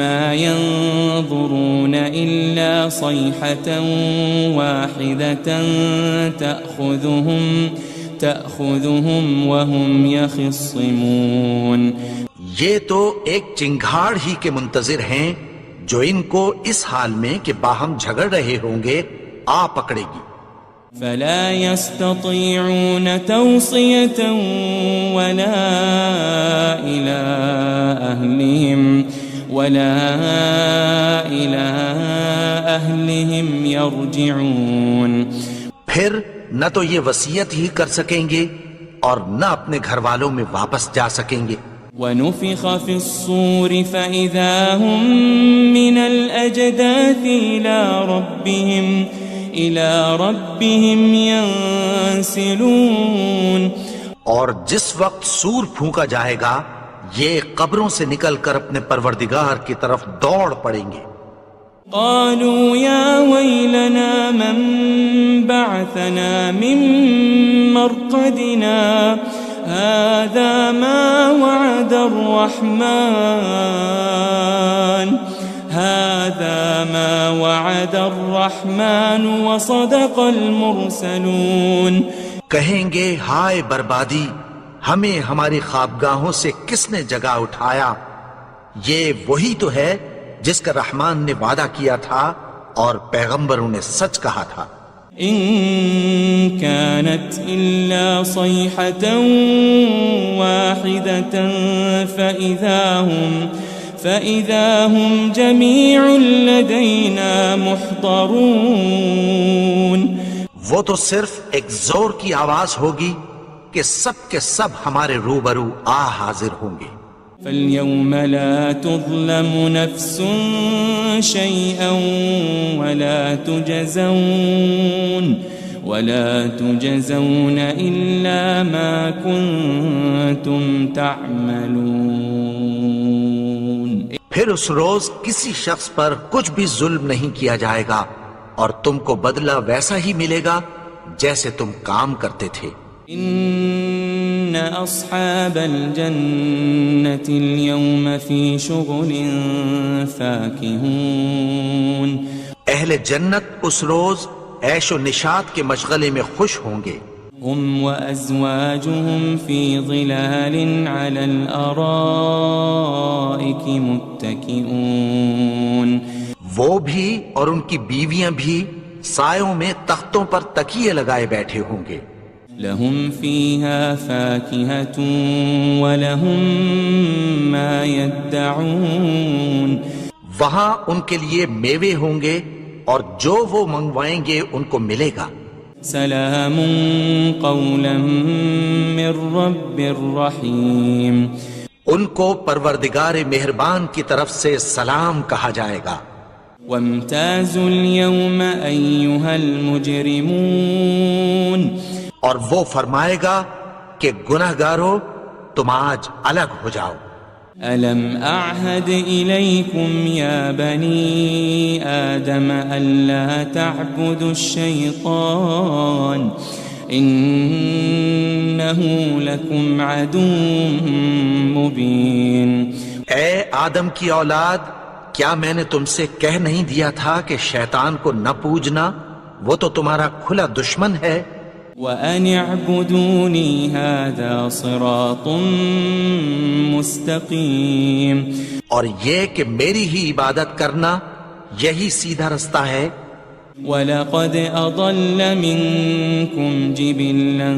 مَا يَنظُرُونَ إِلَّا صَيْحَةً وَاحِدَةً تَأْخُذُهُمْ وَهُمْ يَخِصِّمُونَ. یہ تو ایک چنگھاڑ ہی کے منتظر ہیں جو ان کو اس حال میں کہ باہم جھگڑ رہے ہوں گے آ پکڑے گی. فَلَا يَسْتَطِيعُونَ تَوْصِيَةً وَلَا إِلَىٰ أَهْلِهِمْ يَرْجِعُونَ. پھر نہ تو یہ وصیت ہی کر سکیں گے اور نہ اپنے گھر والوں میں واپس جا سکیں گے. وَنُفِخَ فِي الصُّورِ فَإِذَا هُم مِّنَ الْأَجْدَاثِ إِلَىٰ رَبِّهِمْ يَنسِلُونَ. اور جس وقت سور پھونکا جائے گا یہ قبروں سے نکل کر اپنے پروردگار کی طرف دوڑ پڑیں گے. قالوا يا ويلنا من بعثنا من مرقدنا هذا ما وعد الرحمن وصدق المرسلون. کہیں گے ہائے بربادی، ہمیں ہماری خوابگاہوں سے کس نے جگا اٹھایا. یہ وہی تو ہے جس کا رحمان نے وعدہ کیا تھا اور پیغمبروں نے سچ کہا تھا. إن كانت إلا صيحة واحدة فإذا هم جميع لدينا محضرون. وہ تو صرف ایک زور کی آواز ہوگی کہ سب کے سب ہمارے روبرو آ حاضر ہوں گے. فَالْيَوْمَ لَا تُظْلَمُ نَفْسٌ شَيْئًا وَلَا تُجْزَوْنَ إِلَّا مَا كُنتُمْ تَعْمَلُونَ. پھر اس روز کسی شخص پر کچھ بھی ظلم نہیں کیا جائے گا اور تم کو بدلہ ویسا ہی ملے گا جیسے تم کام کرتے تھے. إن أصحاب الجنة اليوم في شغل فاكهون. اہل جنت اس روز عیش و نشاط کے مشغلے میں خوش ہوں گے. هم وأزواجهم في ظلال على الأرائك متكئون. وہ بھی اور ان کی بیویاں بھی سایوں میں تختوں پر تکیے لگائے بیٹھے ہوں گے. لهم فيها فاكهة ولهم ما يدعون. وہاں ان کے لیے میوے ہوں گے اور جو وہ منگوائیں گے ان کو ملے گا. سلام قولا من رب رحیم. ان کو پروردگار مہربان کی طرف سے سلام کہا جائے گا. وامتازوا اليوم أيها المجرمون. اور وہ فرمائے گا کہ گناہگارو تم آج الگ ہو جاؤ. ألم أعهد إليكم يا بني آدم ألا تعبدوا الشيطان إنه لكم عدو مبين. اے آدم کی اولاد، کیا میں نے تم سے کہہ نہیں دیا تھا کہ شیطان کو نہ پوجنا، وہ تو تمہارا کھلا دشمن ہے؟ وَأَنِ اعْبُدُونِي هَذَا صِرَاطٌ مُسْتَقِيمٌ، اور یہ کہ میری ہی عبادت کرنا یہی سیدھا رستہ ہے۔ وَلَقَدْ أَضَلَّ مِنْكُمْ جِبِلًّا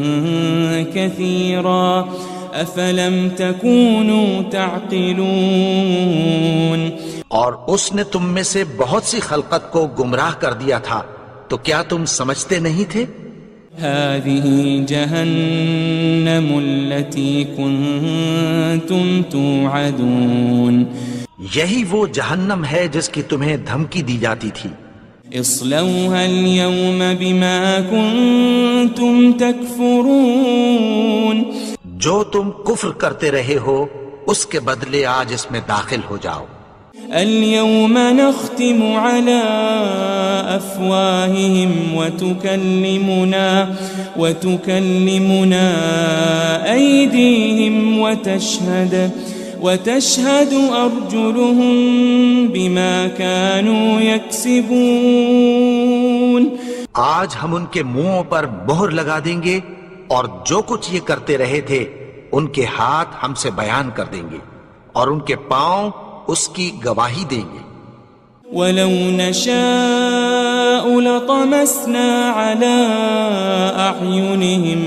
كَثِيرًا أَفَلَمْ تَكُونُوا تَعْقِلُونَ، اور اس نے تم میں سے بہت سی خلقت کو گمراہ کر دیا تھا، تو کیا تم سمجھتے نہیں تھے؟ هذه جهنم التي كنتم توعدون، یہی وہ جہنم ہے جس کی تمہیں دھمکی دی جاتی تھی۔ اصلوها اليوم بما كنتم تكفرون، جو تم کفر کرتے رہے ہو اس کے بدلے آج اس میں داخل ہو جاؤ۔ اليوم نختم على أفواههم وتكلمنا أيديهم وتشهد أرجلهم بما كانوا يكسبون، آج ہم ان کے منہوں پر مہر لگا دیں گے، اور جو کچھ یہ کرتے رہے تھے ان کے ہاتھ ہم سے بیان کر دیں گے، اور ان کے پاؤں اس کی گواہی دیں گے۔ وَلَوْ نَشَاءُ لَطَمَسْنَا عَلَىٰ أَعْيُنِهِمْ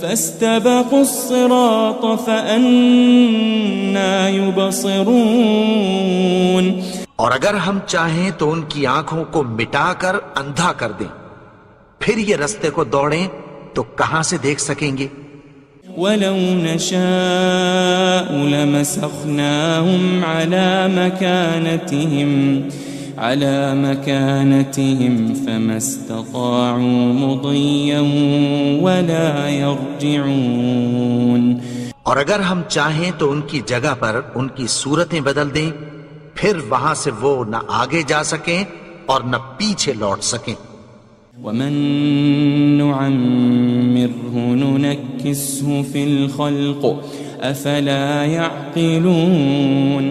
فَاسْتَبَقُوا الصِّرَاطَ فَأَنَّىٰ يُبْصِرُونَ، اور اگر ہم چاہیں تو ان کی آنکھوں کو مٹا کر اندھا کر دیں، پھر یہ رستے کو دوڑیں تو کہاں سے دیکھ سکیں گے؟ وَلَوْ نَشَاءُ لَمَسَخْنَاهُمْ عَلَى مَكَانَتِهِمْ فَمَا اسْتَطَاعُوا مُضِيًّا وَلَا يَرْجِعُونَ، اور اگر ہم چاہیں تو ان کی جگہ پر ان کی صورتیں بدل دیں، پھر وہاں سے وہ نہ آگے جا سکیں اور نہ پیچھے لوٹ سکیں۔ وَمَن نُعَمِّرْهُ نُنَكِّسْهُ فِي الْخَلْقِ أَفَلَا يَعْقِلُونَ،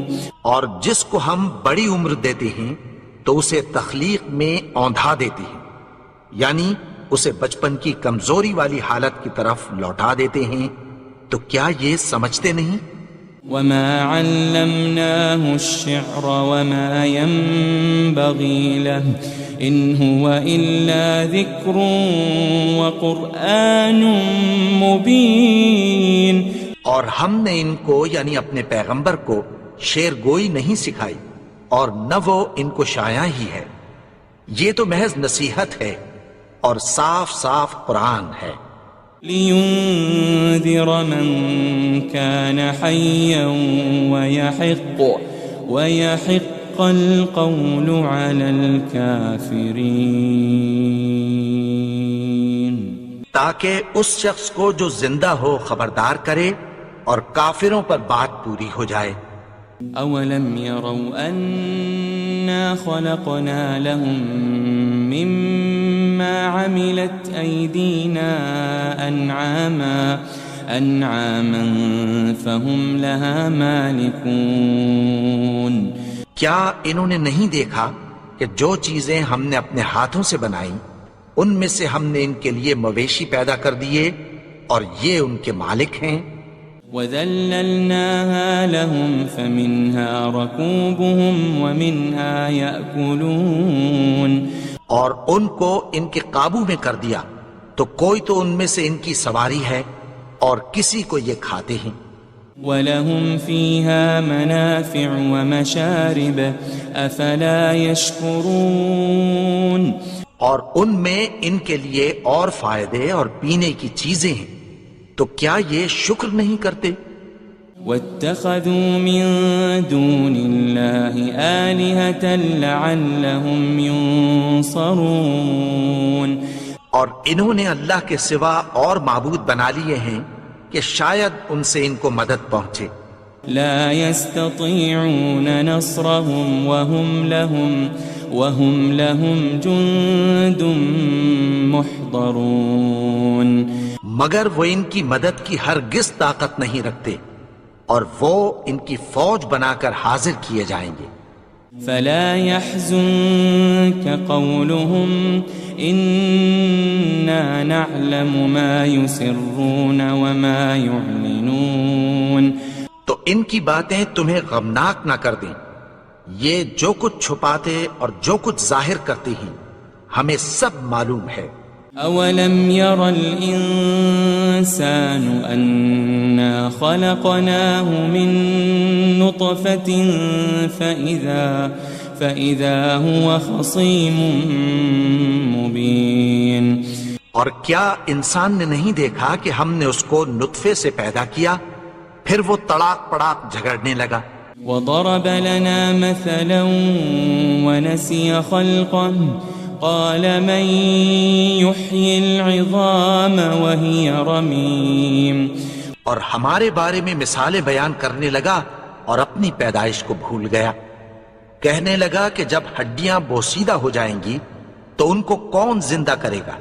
اور جس کو ہم بڑی عمر دیتے ہیں تو اسے تخلیق میں اوندھا دیتے ہیں، یعنی اسے بچپن کی کمزوری والی حالت کی طرف لوٹا دیتے ہیں، تو کیا یہ سمجھتے نہیں؟ وَمَا عَلَّمْنَاهُ الشِّعْرَ وَمَا يَنبَغِي لَهُ إِنْ هُوَ إِلَّا ذِكْرٌ وَقُرْآنٌ مُبِينٌ، اور ہم نے ان کو یعنی اپنے پیغمبر کو شعر گوئی نہیں سکھائی، اور نہ وہ ان کو شایع ہی ہے، یہ تو محض نصیحت ہے اور صاف صاف قرآن ہے۔ لِيُنذِرَ مَن كَانَ حَيًّا وَيَحِقَّ الْقَوْلُ عَلَى الْكَافِرِينَ، تاکہ اس شخص کو جو زندہ ہو خبردار کرے اور کافروں پر بات پوری ہو جائے۔ أَوَلَمْ يَرَوْا أَنَّا خَلَقْنَا لَهُم مِّمَّا عَمِلَتْ أَيْدِينَا أَنْعَامًا فَهُمْ لَهَا مَالِكُونَ، کیا انہوں نے نہیں دیکھا کہ جو چیزیں ہم نے اپنے ہاتھوں سے بنائیں ان میں سے ہم نے ان کے لیے مویشی پیدا کر دیے اور یہ ان کے مالک ہیں۔ وَذَلَّلْنَاهَا لَهُمْ فَمِنْهَا رَكُوبُهُمْ وَمِنْهَا يَأْكُلُونَ، اور ان کو ان کے قابو میں کر دیا تو کوئی تو ان میں سے ان کی سواری ہے اور کسی کو یہ کھاتے ہیں۔ وَلَهُمْ فِيهَا مَنَافِعُ وَمَشَارِبُ أَفَلَا يَشْكُرُونَ، اور ان میں ان کے لیے اور فائدے اور پینے کی چیزیں ہیں، تو کیا یہ شکر نہیں کرتے؟ وَاتَّخَذُوا مِن دُونِ اللَّهِ آلِهَةً لَعَلَّهُمْ يُنصَرُونَ، اور انہوں نے اللہ کے سوا اور معبود بنا لیے ہیں کہ شاید ان سے ان کو مدد پہنچے۔ لا يستطيعون نصرهم وهم لهم جند محضرون، مگر وہ ان کی مدد کی ہرگز طاقت نہیں رکھتے، اور وہ ان کی فوج بنا کر حاضر کیے جائیں گے۔ فلا يحزنك قولهم إنا نعلم ما يسرون وما يعلنون۔ تو ان کی باتیں تمہیں غمناک نہ کر دیں، یہ جو کچھ چھپاتے اور جو کچھ ظاہر کرتے ہیں ہمیں سب معلوم ہے۔ أولم ير الإنسان أنا خلقناه من نطفة فإذا هو خصيم مبين۔ اور کیا انسان نے نہیں دیکھا کہ ہم نے اس کو نطفے سے پیدا کیا، پھر وہ تڑاک پڑاک جھگڑنے لگا۔ وضرب لنا مثلا ونسي خلقه قال من يحيي العظام وهي رميم۔ اور ہمارے بارے میں مثالیں بیان کرنے لگا اور اپنی پیدائش کو بھول گیا، کہنے لگا کہ جب ہڈیاں بوسیدہ ہو جائیں گی تو ان کو کون زندہ کرے گا؟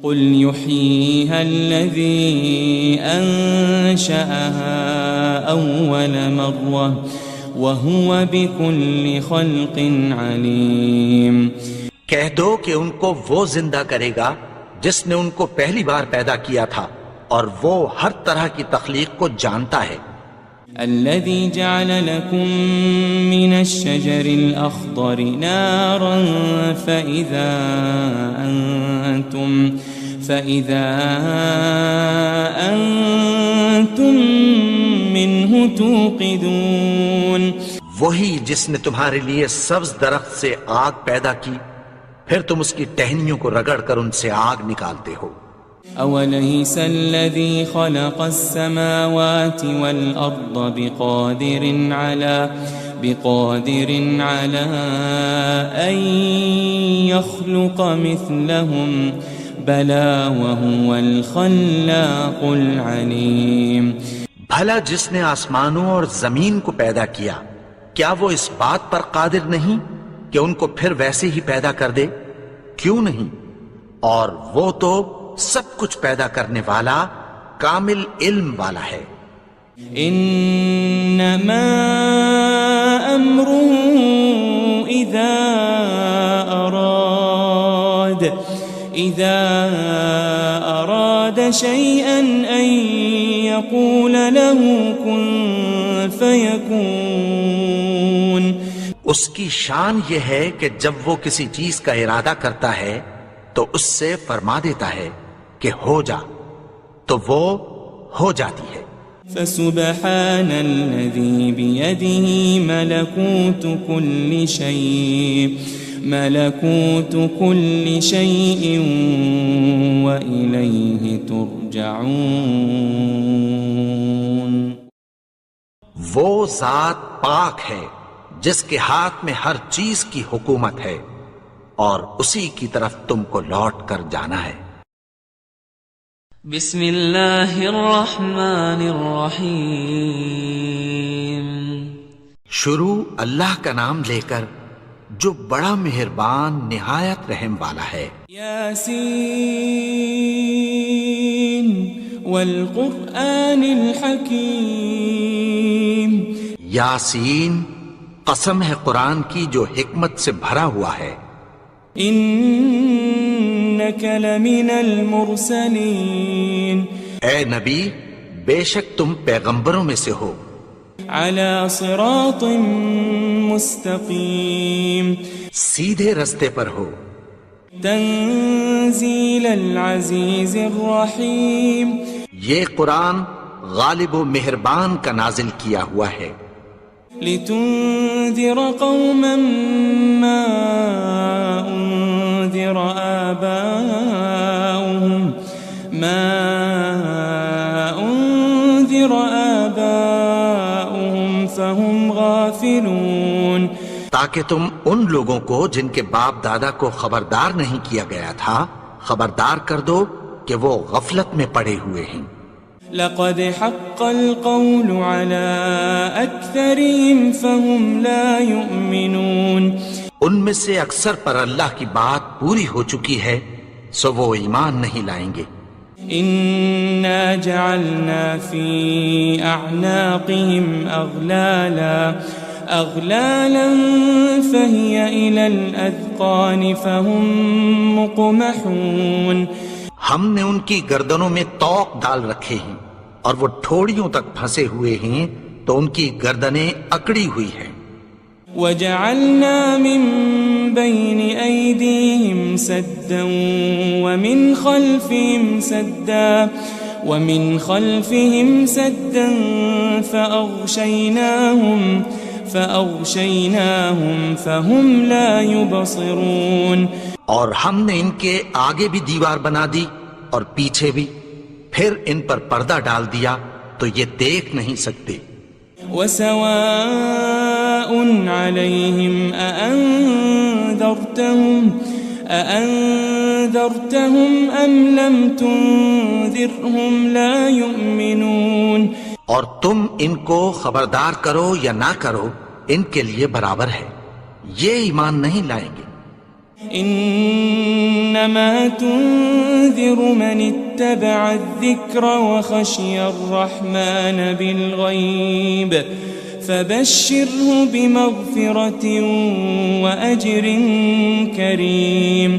قل يحييها الذي أنشأها أول مرة وهو بكل خلق عليم۔ کہہ دو کہ ان کو وہ زندہ کرے گا جس نے ان کو پہلی بار پیدا کیا تھا اور وہ ہر طرح کی تخلیق کو جانتا ہے۔ الذي جعل لكم من الشجر الأخضر نارا فإذا أنتم منه توقدون۔ وہی جس نے تمہارے لیے سبز درخت سے آگ پیدا کی، پھر تم اس کی ٹہنیوں کو رگڑ کر ان سے آگ نکالتے ہو۔ أوليس الذي خلق السماوات والأرض بقادر على أن يخلق مثلهم بلى وهو الخلاق العليم۔ بھلا جس نے آسمانوں اور زمین کو پیدا کیا، کیا وہ اس بات پر قادر نہیں کہ ان کو پھر ویسے ہی پیدا کر دے؟ کیوں نہیں؟ اور وہ تو سب کچھ پیدا کرنے والا، کامل علم والا ہے۔ انما امره اذا اراد شيئا ان يقول له كن فيكون۔ اس کی شان یہ ہے کہ جب وہ کسی چیز کا ارادہ کرتا ہے تو اس سے فرما دیتا ہے کہ ہو جا، تو وہ ہو جاتی ہے۔ فسبحان الذي بيده ملكوت كل شيء وإليه ترجعون۔ وہ ذات پاک ہے جس کے ہاتھ میں ہر چیز کی حکومت ہے اور اسی کی طرف تم کو لوٹ کر جانا ہے۔ بسم اللہ الرحمن الرحیم۔ شروع اللہ کا نام لے کر جو بڑا مہربان نہایت رحم والا ہے۔ یاسین والقرآن الحکیم۔ یاسین، قسم ہے قرآن کی جو حکمت سے بھرا ہوا ہے۔ انک لمن المرسلین۔ اے نبی، بے شک تم پیغمبروں میں سے ہو۔ علی صراط مستقیم۔ سیدھے رستے پر ہو۔ تنزیل العزیز الرحیم۔ یہ قرآن غالب و مہربان کا نازل کیا ہوا ہے۔ لتنذر قوما ما انذر آباؤهم فهم غافلون۔ تاکہ تم ان لوگوں کو جن کے باپ دادا کو خبردار نہیں کیا گیا تھا خبردار کر دو کہ وہ غفلت میں پڑے ہوئے ہیں۔ لقد حق القول على أكثرهم فهم لا يؤمنون۔ ان میں سے اکثر پر اللہ کی بات پوری ہو چکی ہے سو وہ ایمان نہیں لائیں گے۔ إنا جعلنا في أعناقهم أغلالا فهي إلى الأذقان فهم مقمحون. ہم نے ان کی گردنوں میں طوق ڈال رکھے ہیں اور وہ ٹھوڑیوں تک پھنسے ہوئے ہیں تو ان کی گردنیں اکڑی ہوئی ہیں. وجعلنا من بين أيديهم سدا ومن خلفهم سدا فأغشيناهم فهم لا يبصرون. اور ہم نے ان کے آگے بھی دیوار بنا دی اور پیچھے بھی، پھر ان پر پردہ ڈال دیا تو یہ دیکھ نہیں سکتے. وسواء عليهم أأنذرتهم أم لم تنذرهم لا يؤمنون. اور تم ان کو خبردار کرو یا نہ کرو ان کے لیے برابر ہے، یہ ایمان نہیں لائیں گے. انما تنذر من اتبع الذکر وخشی الرحمن بالغیب فبشره بمغفرة واجر کریم.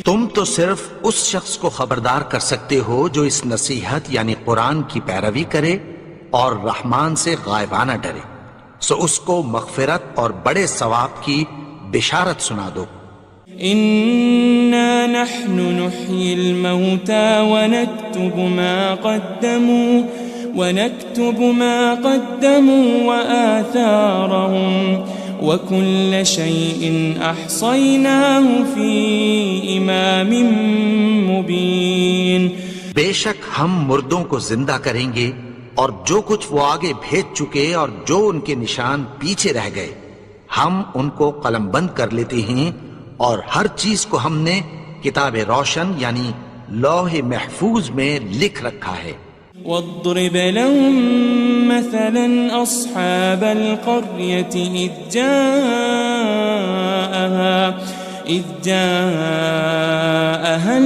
تم تو صرف اس شخص کو خبردار کر سکتے ہو جو اس نصیحت یعنی قرآن کی پیروی کرے اور رحمان سے غائبانہ ڈرے، سو اس کو مغفرت اور بڑے ثواب کی بشارت سنا دو. إنا نحن نحيي الموتى ونكتب ما قدموا وآثارهم وكل شيء أحصيناه في إمام مبين. بے شک ہم مردوں کو زندہ کریں گے اور جو کچھ وہ آگے بھیج چکے اور جو ان کے نشان پیچھے رہ گئے ہم ان کو قلم بند کر لیتے ہیں، اور ہر چیز کو ہم نے کتاب روشن یعنی لوح محفوظ میں لکھ رکھا ہے. واضرب لهم مثلا أصحاب القرية إذ جاءها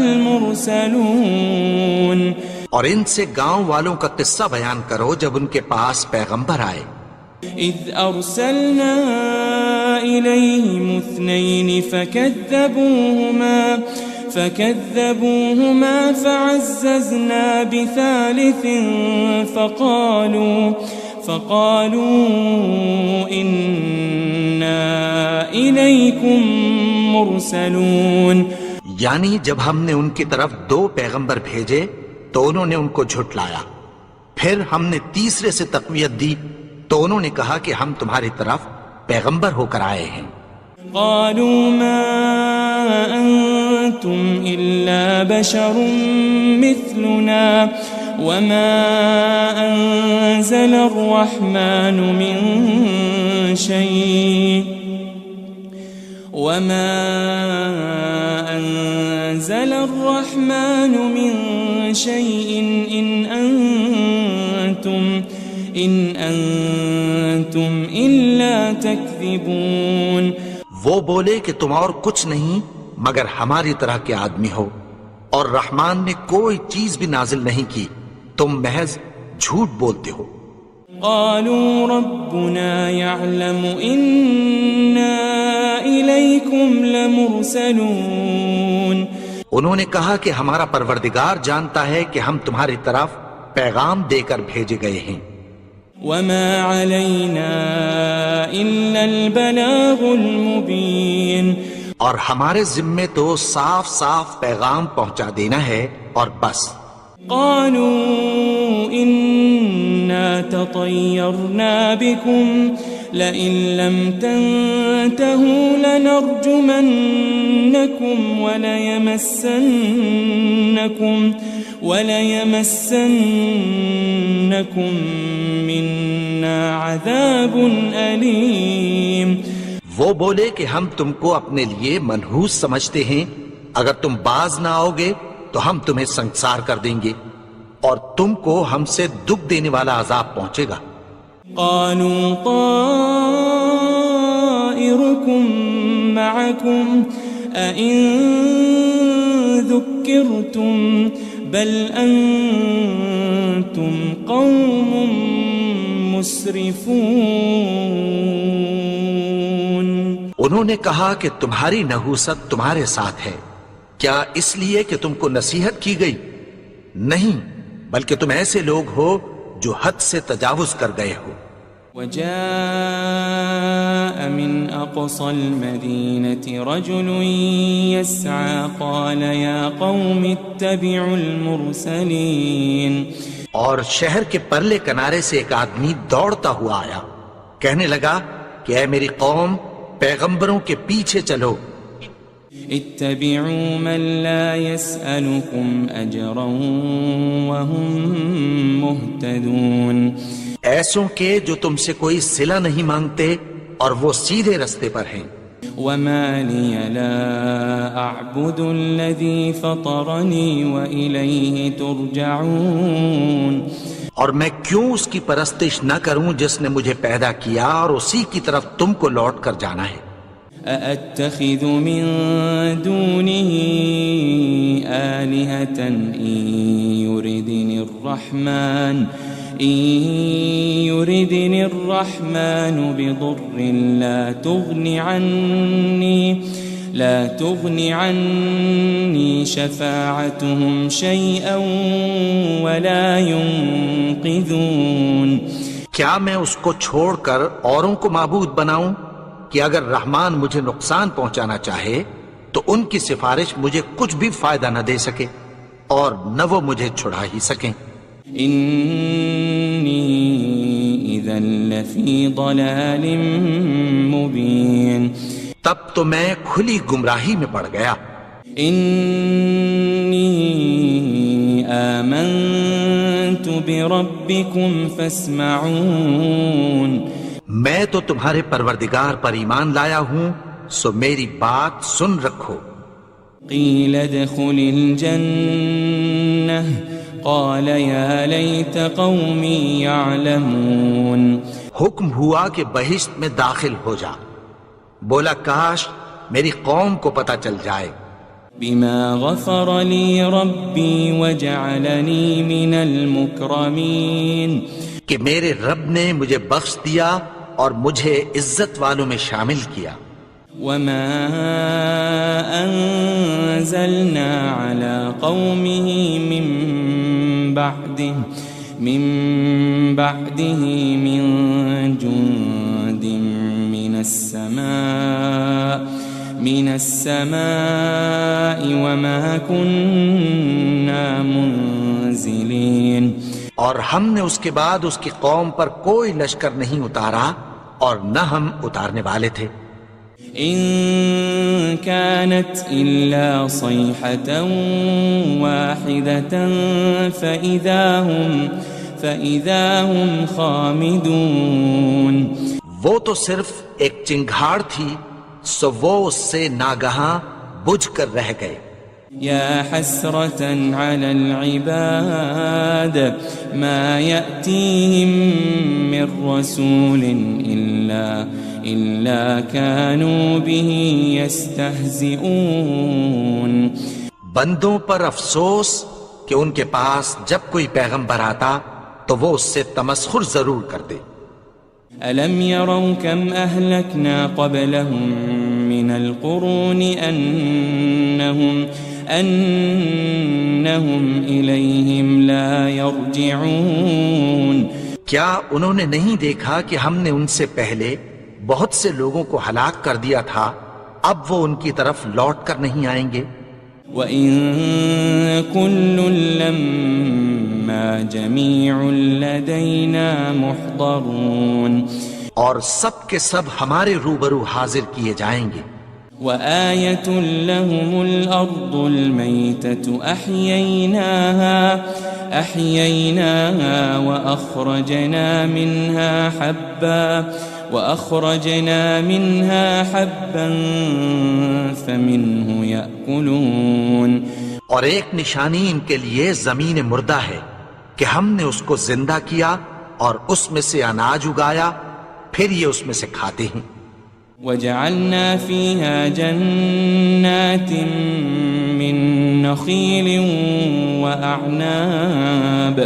المرسلون. اور ان سے گاؤں والوں کا قصہ بیان کرو جب ان کے پاس پیغمبر آئے. إذ أرسلنا إليهم 2 فكذبوهما فعززنا بثالث فقالوا إنا إليكم مرسلون. یعنی جب ہم نے ان کی طرف 2 پیغمبر بھیجے تو انہوں نے ان کو جھٹلایا، پھر ہم نے تیسرے سے تقویت دی تو انہوں نے کہا کہ ہم تمہاری طرف پیغمبر ہو کر آئے ہیں. قالوا ما أنتم إلا بشر مثلنا وما أنزل الرحمن من شيء إن أنتم إلا تكذبون. وہ بولے کہ تم اور کچھ نہیں مگر ہماری طرح کے آدمی ہو، اور رحمان نے کوئی چیز بھی نازل نہیں کی، تم محض جھوٹ بولتے ہو. قالوا ربنا يعلم إنا إليكم لمرسلون. انہوں نے کہا کہ ہمارا پروردگار جانتا ہے کہ ہم تمہاری طرف پیغام دے کر بھیجے گئے ہیں. وما علينا إلا البلاغ المبين. اور ہمارے ذمے تو صاف صاف پیغام پہنچا دینا ہے اور بس. قالوا إنا تطيرنا بكم لئن لم تنتهوا لنرجمنكم وليمسنكم منا عذاب أليم. وہ بولے کہ ہم تم کو اپنے لیے منحوس سمجھتے ہیں، اگر تم باز نہ آؤ گے تو ہم تمہیں سنسار کر دیں گے اور تم کو ہم سے دکھ دینے والا عذاب پہنچے گا. قالوا طائركم معكم أئن ذكرتم بل أنتم قوم مسرفون. انہوں نے کہا کہ تمہاری نحوست تمہارے ساتھ ہے، کیا اس لیے کہ تم کو نصیحت کی گئی؟ نہیں، بلکہ تم ایسے لوگ ہو جو حد سے تجاوز کر گئے ہو. وجاء من أقصى المدينة رجل يسعى قال يا قوم اتبعوا المرسلين. اور شہر کے پرلے کنارے سے ایک آدمی دوڑتا ہوا آیا، کہنے لگا کہ اے میری قوم، پیغمبروں کے پیچھے چلو. اتبعوا من لا يسألكم أجرا وهم مهتدون. ایسوں کے جو تم سے کوئی صلہ نہیں مانگتے اور وہ سیدھے رستے پر ہیں. وما لي لا أعبد الذي فطرني وإليه ترجعون. اور میں کیوں اس کی پرستش نہ کروں جس نے مجھے پیدا کیا اور اسی کی طرف تم کو لوٹ کر جانا ہے. أأتخذ من دونه آلهة إن يردني الرحمن بضر لا تغن عني شفاعتهم شيئا ولا ينقذون. کیا میں اس کو چھوڑ کر اوروں کو معبود بناؤں کہ اگر رحمان مجھے نقصان پہنچانا چاہے تو ان کی سفارش مجھے کچھ بھی فائدہ نہ دے سکے اور نہ وہ مجھے چھڑا ہی سکیں. إني إذا لفي ضلال مبين. تب تو میں کھلی گمراہی میں پڑ گیا. إني آمنت بربكم فاسمعون. میں تو تمہارے پروردگار پر ایمان لایا ہوں، سو میری بات سن رکھو. قيل ادخل الجنة قال يا ليت قومي يعلمون. حکم ہوا کہ بہشت میں داخل ہو جا. بولا کاش میری قوم کو پتہ چل جائے. بما غفر لي ربي وجعلني من المكرمين. کہ میرے رب نے مجھے بخش دیا اور مجھے عزت والوں میں شامل کیا. وما أنزلنا على قومه من بعده من جند من السماء وما كنا منزلين. اور ہم نے اس کے بعد اس کی قوم پر کوئی لشکر نہیں اتارا اور نہ ہم اتارنے والے تھے. إن كانت إلا صيحة واحدة فإذا هم خامدون. وہ تو صرف ایک چنگھاڑ تھی، سو وہ اس سے ناگہاں بجھ کر رہ گئے. يا حسرة على العباد ما يأتيهم من رسول إلا كانوا به يستهزئون. بندوں پر افسوس کہ ان کے پاس جب کوئی پیغمبر آتا تو وہ اس سے تمسخر ضرور کرتے. ألم يروا كم أهلكنا قبلهم من القرون أنهم إليهم لا يرجعون. کیا انہوں نے نہیں دیکھا کہ ہم نے ان سے پہلے بہت سے لوگوں کو ہلاک کر دیا تھا، اب وہ ان کی طرف لوٹ کر نہیں آئیں گے. وَإِن كُلٌّ لَمَّا جَمِيعٌ لَدَيْنَا مُحْضَرُونَ. اور سب کے سب ہمارے روبرو حاضر کیے جائیں گے. وآية لهم الأرض الميتة أحييناها وأخرجنا منها حبا فمنه يأكلون. اور ایک نشانی ان کے لیے زمین مردہ ہے کہ ہم نے اس کو زندہ کیا اور اس میں سے اناج اگایا، پھر یہ اس میں سے کھاتے ہیں. وجعلنا فيها جنات من نخيل وأعناب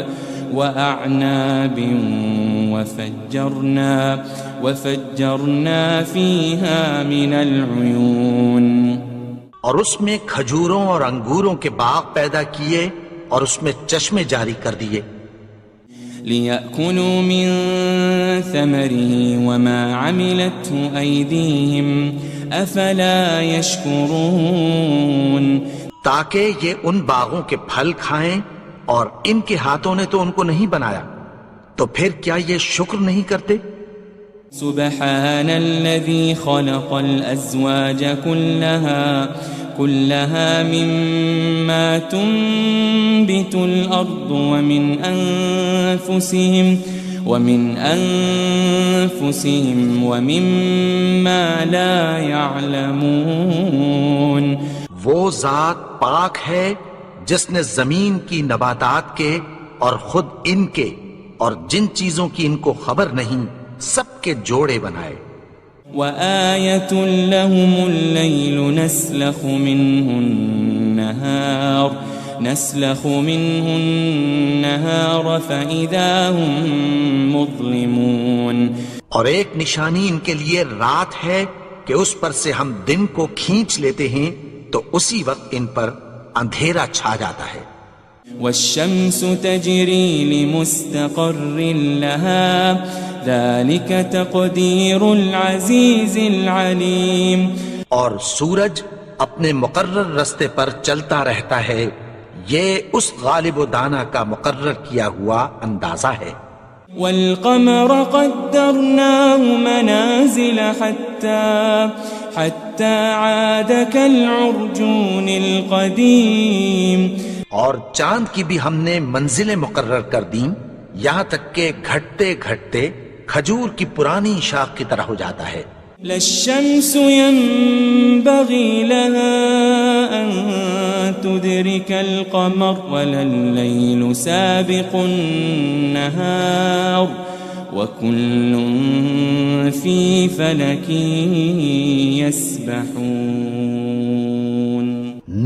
وفجرنا فيها من العيون اور اس میں کھجوروں اور انگوروں کے باغ پیدا کیے اور اس میں چشمے جاری کر دیے ليأكلوا من ثمره وما عملته أيديهم أفلا يشكرون تاکہ یہ ان باغوں کے پھل کھائیں اور ان کے ہاتھوں نے تو ان کو نہیں بنایا، تو پھر کیا یہ شکر نہیں کرتے؟ سبحان الذي خلق الأزواج كلها مما تنبت الأرض ومن أنفسهم ومما لا يعلمون وہ ذات پاک ہے جس نے زمین کی نباتات کے اور خود ان کے اور جن چیزوں کی ان کو خبر نہیں سب کے جوڑے بنائے۔ وآية لهم الليل نسلخ منه النهار فإذا هم مظلمون اور ایک نشانی ان کے لیے رات ہے کہ اس پر سے ہم دن کو کھینچ لیتے ہیں تو اسی وقت ان پر اندھیرا چھا جاتا ہے۔ والشمس تجري لمستقر لها ذلك تقدير العزيز العليم اور سورج اپنے مقرر رستے پر چلتا رہتا ہے، یہ اس غالب و دانا کا مقرر کیا ہوا اندازہ ہے۔ والقمر قدرناه منازل حتى عاد كالعرجون القديم اور چاند کی بھی ہم نے منزلیں مقرر کر دیں یہاں تک کہ گھٹتے گھٹتے کھجور کی پرانی شاخ کی طرح ہو جاتا ہے۔ لا الشمس ينبغي لها أن تدرك القمر ولا الليل سابق النهار وكل في فلك يسبحون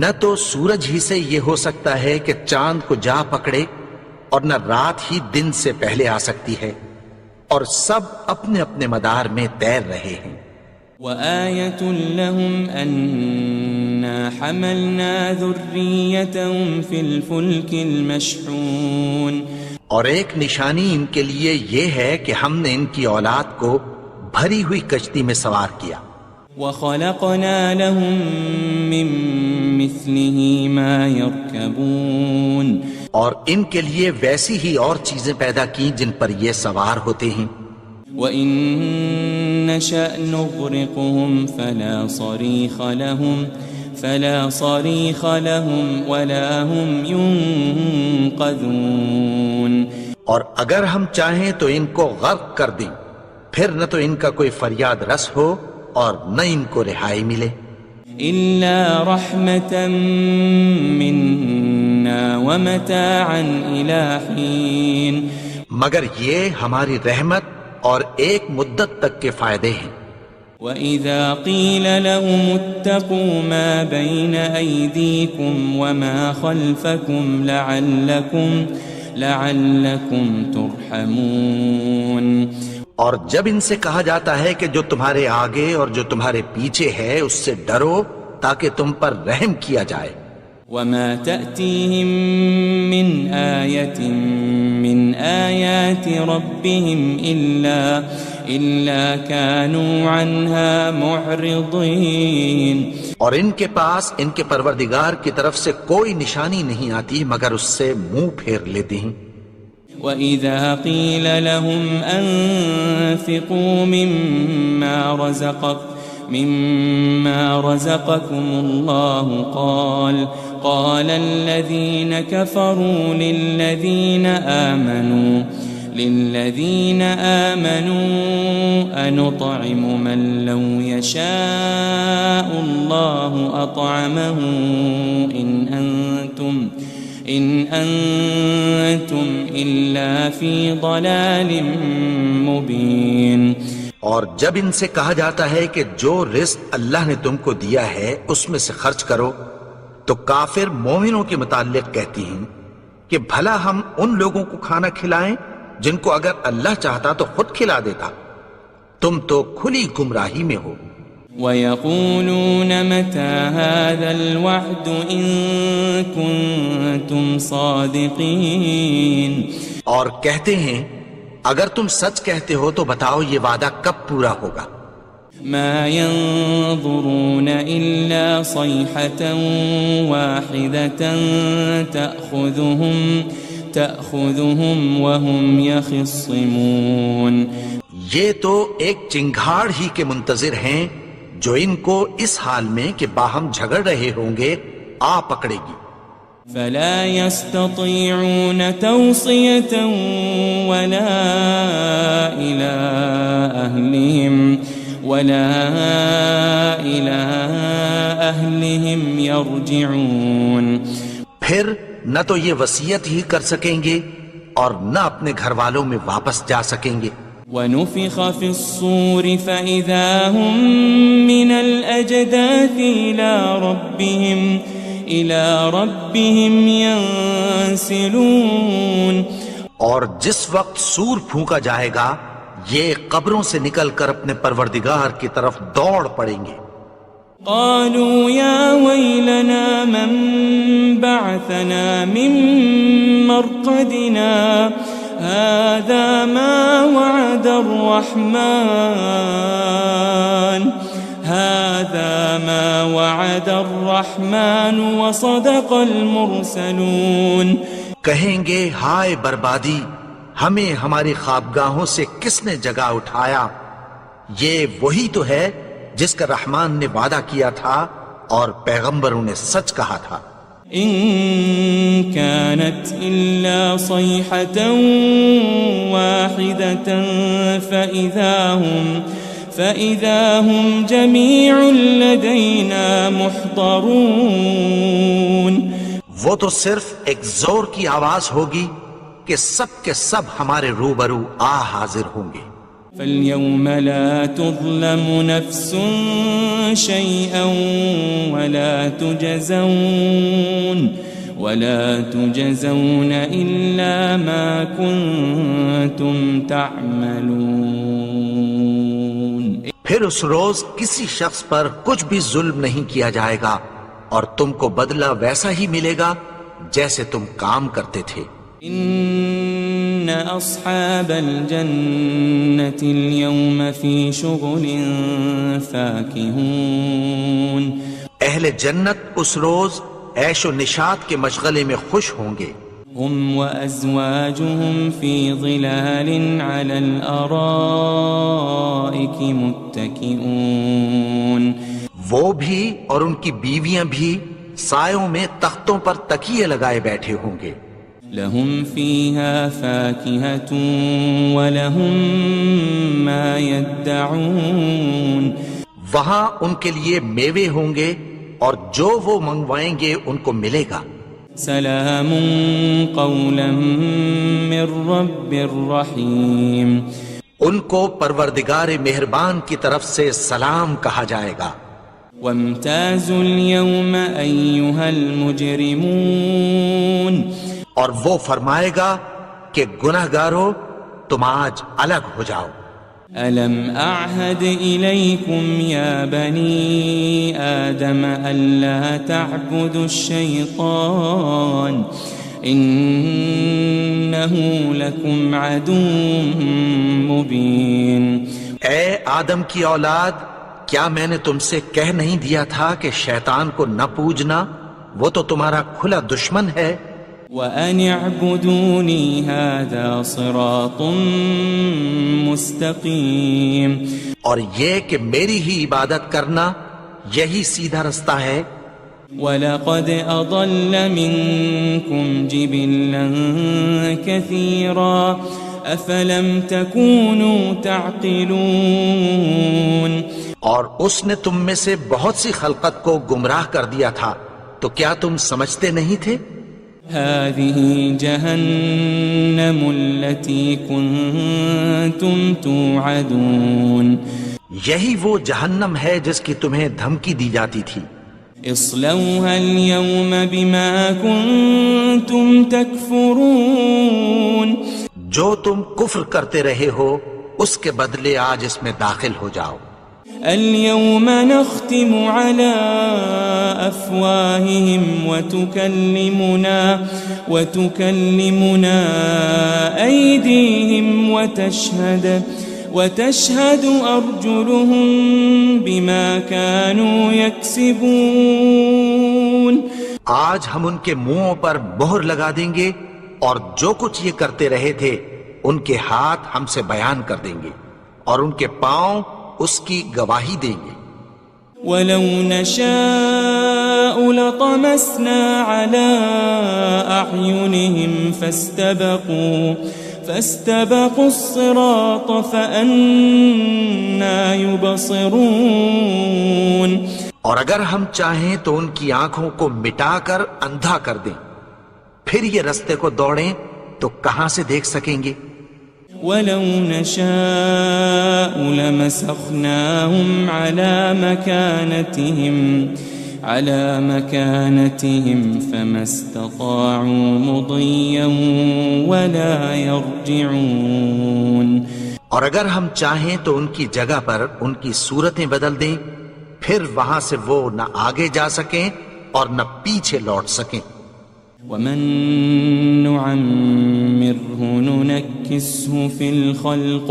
نہ تو سورج ہی سے یہ ہو سکتا ہے کہ چاند کو جا پکڑے اور نہ رات ہی دن سے پہلے آ سکتی ہے، اور سب اپنے اپنے مدار میں تیر رہے ہیں۔ وآية لهم أنا حملنا ذريتهم في الفلك المشحون اور ایک نشانی ان کے لیے یہ ہے کہ ہم نے ان کی اولاد کو بھری ہوئی کشتی میں سوار کیا۔ وخلقنا لهم من مثله ما يركبون اور ان کے لیے ویسی ہی اور چیزیں پیدا کی جن پر یہ سوار ہوتے ہیں۔ وَإِن نَّشَأْ نُغْرِقْهُمْ فَلَا صَرِيخَ لَهُمْ وَلَا هُمْ يُنقَذُونَ اور اگر ہم چاہیں تو ان کو غرق کر دیں، پھر نہ تو ان کا کوئی فریاد رس ہو اور نہ ان کو رہائی ملے۔ إِلَّا رَحْمَةً مِّنَّا وَمَتَاعًا إِلَى حِينٍ مگر یہ ہماری رحمت اور ایک مدت تک کے فائدے ہیں۔ وَإِذَا قِيلَ لَهُمُ اتَّقُوا مَا بَيْنَ أَيْدِيكُمْ وَمَا خَلْفَكُمْ لَعَلَّكُمْ تُرْحَمُونَ اور جب ان سے کہا جاتا ہے کہ جو تمہارے آگے اور جو تمہارے پیچھے ہے اس سے ڈرو تاکہ تم پر رحم کیا جائے۔ وَمَا تَأْتِيهِم مِّنْ آيَةٍ مِّنْ آيَاتِ رَبِّهِمْ إِلَّا كَانُوا عَنْهَا مُعْرِضِينَ اور ان کے پاس ان کے پروردگار کی طرف سے کوئی نشانی نہیں آتی مگر اس سے منہ پھیر لیتے ہیں۔ وَإِذَا قِيلَ لَهُمْ أَنفِقُوا مِمَّا رَزَقَكُمُ اللَّهُ قَالَ الَّذِينَ كَفَرُوا لِلَّذِينَ آمَنُوا أَنُطْعِمُ مَن لَّوْ يَشَاءُ اللَّهُ أَطْعَمَهُ إِنْ أَنْتُمْ إِلَّا فِي ضَلَالٍ مُبِينٍ اور جب ان سے کہا جاتا ہے کہ جو رزق اللہ نے تم کو دیا ہے اس میں سے خرچ کرو، تو کافر مومنوں کے متعلق کہتی ہیں کہ بھلا ہم ان لوگوں کو کھانا کھلائیں جن کو اگر اللہ چاہتا تو خود کھلا دیتا. تم تو کھلی گمراہی میں ہو. وَيَقُولُونَ مَتَى هَذَا الْوَعْدُ إِن كُنتُمْ صَادِقِينَ. اور کہتے ہیں اگر تم سچ کہتے ہو تو بتاؤ یہ وعدہ کب پورا ہوگا. مَا يَنظُرُونَ إِلَّا صَيْحَةً وَاحِدَةً تَأْخُذُهُمْ وَهُمْ يَخِصِّمُونَ. یہ تو ایک چنگھاڑ ہی کے منتظر ہیں جو ان کو اس حال میں کہ باہم جھگڑ رہے ہوں گے آ پکڑے گی. فلا يستطيعون توصية ولا إلى أهلهم يرجعون. پھر نہ تو یہ وصیت ہی کر سکیں گے اور نہ اپنے گھر والوں میں واپس جا سکیں گے. ونفخ في الصور فإذا هم من الأجداث إلى ربهم ينسلون. اور جس وقت سور پھونکا جائے گا یہ قبروں سے نکل کر اپنے پروردگار کی طرف دوڑ پڑیں گے. قالوا يا ويلنا من بعثنا من مرقدنا هذا ما وعد الرحمن وصدق المرسلون. کہیں گے ہائے بربادی، ہمیں ہماری خوابگاہوں سے کس نے جگا اٹھایا. یہ وہی تو ہے جس کا رحمان نے وعدہ کیا تھا اور پیغمبروں نے سچ کہا تھا. إن كانت إلا صيحة واحدة فإذا هم جميع لدينا محضرون. وہ تو صرف ایک زور کی آواز ہوگی کہ سب کے سب ہمارے روبرو آ حاضر ہوں گے. فاليوم لا تظلم نفس شيئا ولا تجزون إلا ما كنتم تعملون. پھر اس روز کسی شخص پر کچھ بھی ظلم نہیں کیا جائے گا اور تم کو بدلہ ویسا ہی ملے گا جیسے تم کام کرتے تھے. إن أصحاب الجنة اليوم في شغل فاكهون. اہل جنت اس روز عیش و نشاط کے مشغلے میں خوش ہوں گے. هم وأزواجهم في ظلال على الأرائك متكئون. وہ بھی اور ان کی بیویاں بھی سایوں میں تختوں پر تکیے لگائے بیٹھے ہوں گے. لهم فيها فاكهة ولهم ما يدعون. وہاں ان کے لیے میوے ہوں گے اور جو وہ منگوائیں گے ان کو ملے گا. سلام قولا من رب رحیم. ان کو پروردگار مہربان کی طرف سے سلام کہا جائے گا. وامتازوا اليوم أيها المجرمون. اور وہ فرمائے گا کہ گناہگارو تم آج الگ ہو جاؤ. ألم أعهد إليكم يا بني آدم ألا تعبدوا الشيطان إنه لكم عدو مبين. اے آدم کی اولاد، کیا میں نے تم سے کہہ نہیں دیا تھا کہ شیطان کو نہ پوجنا، وہ تو تمہارا کھلا دشمن ہے. وَأَنِ اعْبُدُونِي هَذَا صِرَاطٌ مُسْتَقِيمٌ. اور یہ کہ میری ہی عبادت کرنا یہی سیدھا رستہ ہے. وَلَقَدْ أَضَلَّ مِنْكُمْ جِبِلًّا كَثِيرًا أَفَلَمْ تَكُونُوا تَعْقِلُونَ. اور اس نے تم میں سے بہت سی خلقت کو گمراہ کر دیا تھا، تو کیا تم سمجھتے نہیں تھے؟ هذه جهنم التي كنتم توعدون. یہی وہ جہنم ہے جس کی تمہیں دھمکی دی جاتی تھی. اصلوها اليوم بما كنتم تكفرون جو تم کفر کرتے رہے ہو اس کے بدلے آج اس میں داخل ہو جاؤ. اليوم نختم على أفواههم وتكلمنا أيديهم وتشهد أرجلهم بما كانوا يكسبون. آج ہم ان کے منہوں پر مہر لگا دیں گے اور جو کچھ یہ کرتے رہے تھے ان کے ہاتھ ہم سے بیان کر دیں گے اور ان کے پاؤں اس کی گواہی دیں گے. وَلَوْ نَشَاءُ لَطَمَسْنَا عَلَىٰ أَعْيُنِهِمْ فَاسْتَبَقُوا الصِّرَاطَ فَأَنَّىٰ يُبْصِرُونَ. اور اگر ہم چاہیں تو ان کی آنکھوں کو مٹا کر اندھا کر دیں، پھر یہ رستے کو دوڑیں تو کہاں سے دیکھ سکیں گے. وَلَوْ نَشَاءُ لَمَسَخْنَاهُمْ عَلَى مَكَانَتِهِمْ فَمَا اسْتَطَاعُوا مُضِيًّا وَلَا يَرْجِعُونَ. اور اگر ہم چاہیں تو ان کی جگہ پر ان کی صورتیں بدل دیں، پھر وہاں سے وہ نہ آگے جا سکیں اور نہ پیچھے لوٹ سکیں. وَمَن نُعَمِّرْهُ نُنَكِّسْهُ فِي الْخَلْقِ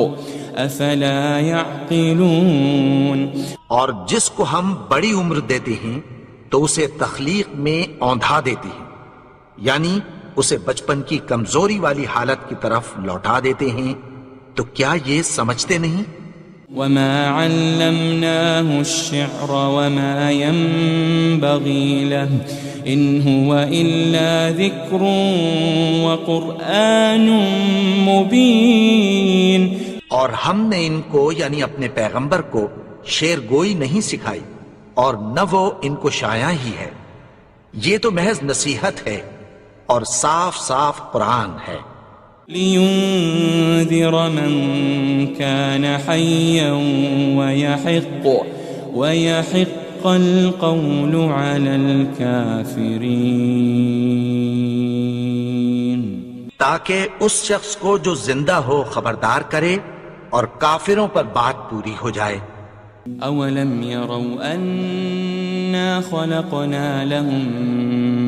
أَفَلَا يَعْقِلُونَ. اور جس کو ہم بڑی عمر دیتے ہیں تو اسے تخلیق میں اوندھا دیتے ہیں، یعنی اسے بچپن کی کمزوری والی حالت کی طرف لوٹا دیتے ہیں. تو کیا یہ سمجھتے نہیں؟ وَمَا عَلَّمْنَاهُ الشِّعْرَ وَمَا يَنبَغِي لَهُ إِنْ هُوَ إِلَّا ذِكْرٌ وَقُرْآنٌ مُبِينٌ. اور ہم نے ان کو یعنی اپنے پیغمبر کو شعر گوئی نہیں سکھائی اور نہ وہ ان کو شایع ہی ہے، یہ تو محض نصیحت ہے اور صاف صاف قرآن ہے. لِيُنذِرَ مَن كَانَ حَيًّا وَيَحِقَّ الْقَوْلُ عَلَى الْكَافِرِينَ. تاکہ اس شخص کو جو زندہ ہو خبردار کرے اور کافروں پر بات پوری ہو جائے. أَوَلَمْ يَرَوْا أَنَّا خَلَقْنَا لَهُم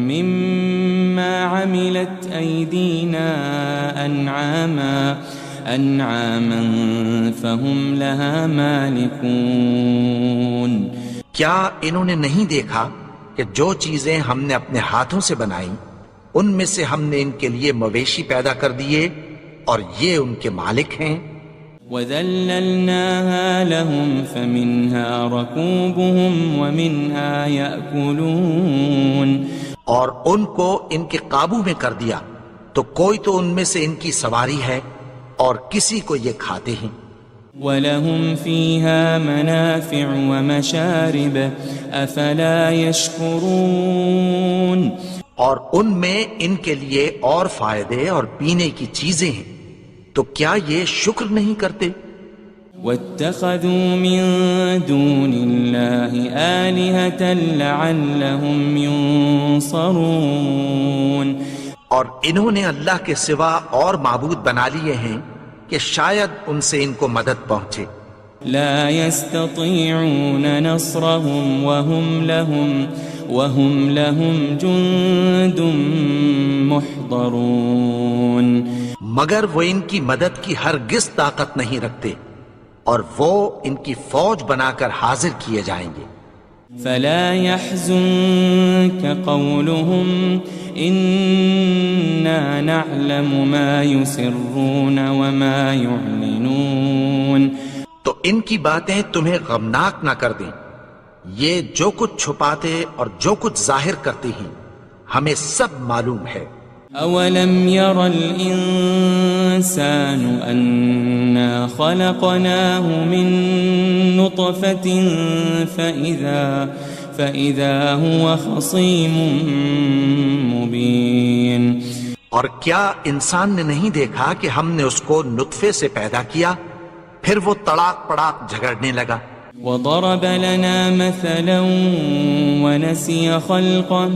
مِّمَّا عَمِلَتْ أَيْدِينَا أَنْعَامًا فَهُمْ لَهَا مَالِكُونَ. کیا انہوں نے نہیں دیکھا کہ جو چیزیں ہم نے اپنے ہاتھوں سے بنائیں ان میں سے ہم نے ان کے لیے مویشی پیدا کر دیے اور یہ ان کے مالک ہیں. وَذَلَّلْنَاهَا لَهُمْ فَمِنْهَا رَكُوبُهُمْ وَمِنْهَا يَأْكُلُونَ. اور ان کو ان کے قابو میں کر دیا تو کوئی تو ان میں سے ان کی سواری ہے اور کسی کو یہ کھاتے ہیں. وَلَهُمْ فِيهَا مَنَافِعُ وَمَشَارِبُ أَفَلَا يَشْكُرُونَ. اور ان میں ان کے لیے اور فائدے اور پینے کی چیزیں ہیں، تو کیا یہ شکر نہیں کرتے؟ وَاتَّخَذُوا مِن دُونِ اللَّهِ آلِهَةً لَعَلَّهُمْ يُنصَرُونَ. اور انہوں نے اللہ کے سوا اور معبود بنا لیے ہیں کہ شاید ان سے ان کو مدد پہنچے. لا يستطيعون نصرهم وهم لهم جند محضرون. مگر وہ ان کی مدد کی ہرگز طاقت نہیں رکھتے اور وہ ان کی فوج بنا کر حاضر کیے جائیں گے. فلا يحزنك قولهم إنا نعلم ما يسرون وما يعلنون. تو ان کی باتیں تمہیں غمناک نہ کر دیں، یہ جو کچھ چھپاتے اور جو کچھ ظاہر کرتے ہیں ہمیں سب معلوم ہے. أولم ير الإنسان أنا خلقناه من نطفة فإذا هو خصيم مبين. اور کیا انسان نے نہیں دیکھا کہ ہم نے اس کو نطفے سے پیدا کیا، پھر وہ تڑاک پڑاک جھگڑنے لگا. وضرب لنا مثلا ونسي خلقه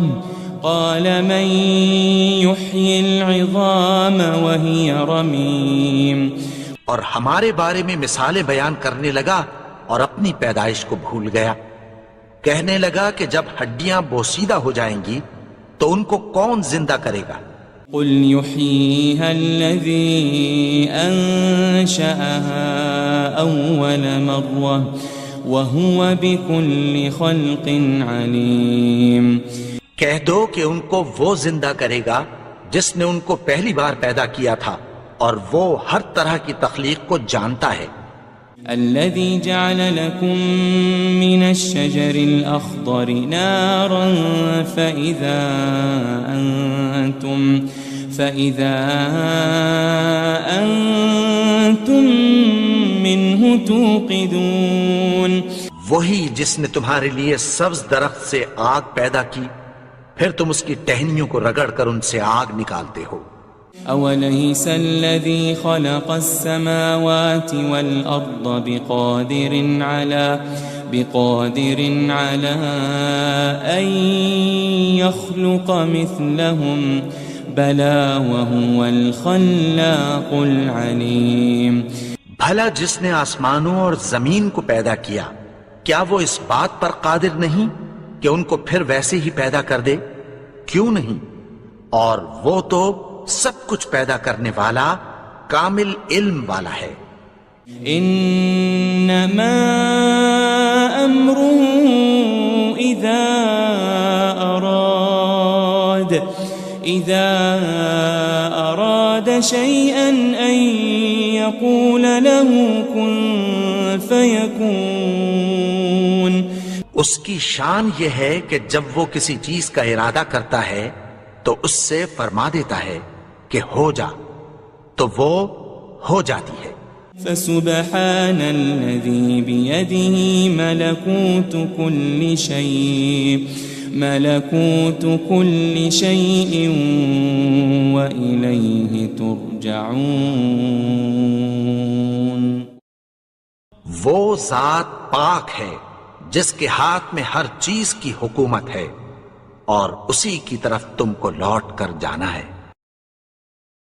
قال من يحيي العظام وهي رميم. اور ہمارے بارے میں مثالیں بیان کرنے لگا اور اپنی پیدائش کو بھول گیا. کہنے لگا کہ جب ہڈیاں بوسیدہ ہو جائیں گی تو ان کو کون زندہ کرے گا؟ قل يحييها الذي أنشأها أول مرة وهو بكل خلق عليم. کہہ دو کہ ان کو وہ زندہ کرے گا جس نے ان کو پہلی بار پیدا کیا تھا اور وہ ہر طرح کی تخلیق کو جانتا ہے. الذي جعل لكم من الشجر الأخضر نارا فإذا أنتم منه توقدون. وہی جس نے تمہارے لیے سبز درخت سے آگ پیدا کی پھر تم اس کی ٹہنیوں کو رگڑ کر ان سے آگ نکالتے ہو. أوليس الذي خلق السماوات والأرض بقادر على أن يخلق مثلهم بلى وهو الخلاق العليم. بھلا جس نے آسمانوں اور زمین کو پیدا کیا کیا وہ اس بات پر قادر نہیں کہ ان کو پھر ویسے ہی پیدا کر دے؟ کیوں نہیں؟ اور وہ تو سب کچھ پیدا کرنے والا کامل علم والا ہے. انما امره اذا اراد شيئا ان يقول له كن فيكون. اس کی شان یہ ہے کہ جب وہ کسی چیز کا ارادہ کرتا ہے تو اس سے فرما دیتا ہے کہ ہو جا تو وہ ہو جاتی ہے. فسبحان الذي بيده ملكوت كل شيء وإليه ترجعون. وہ ذات پاک ہے جس کے ہاتھ میں ہر چیز کی حکومت ہے اور اسی کی طرف تم کو لوٹ کر جانا ہے.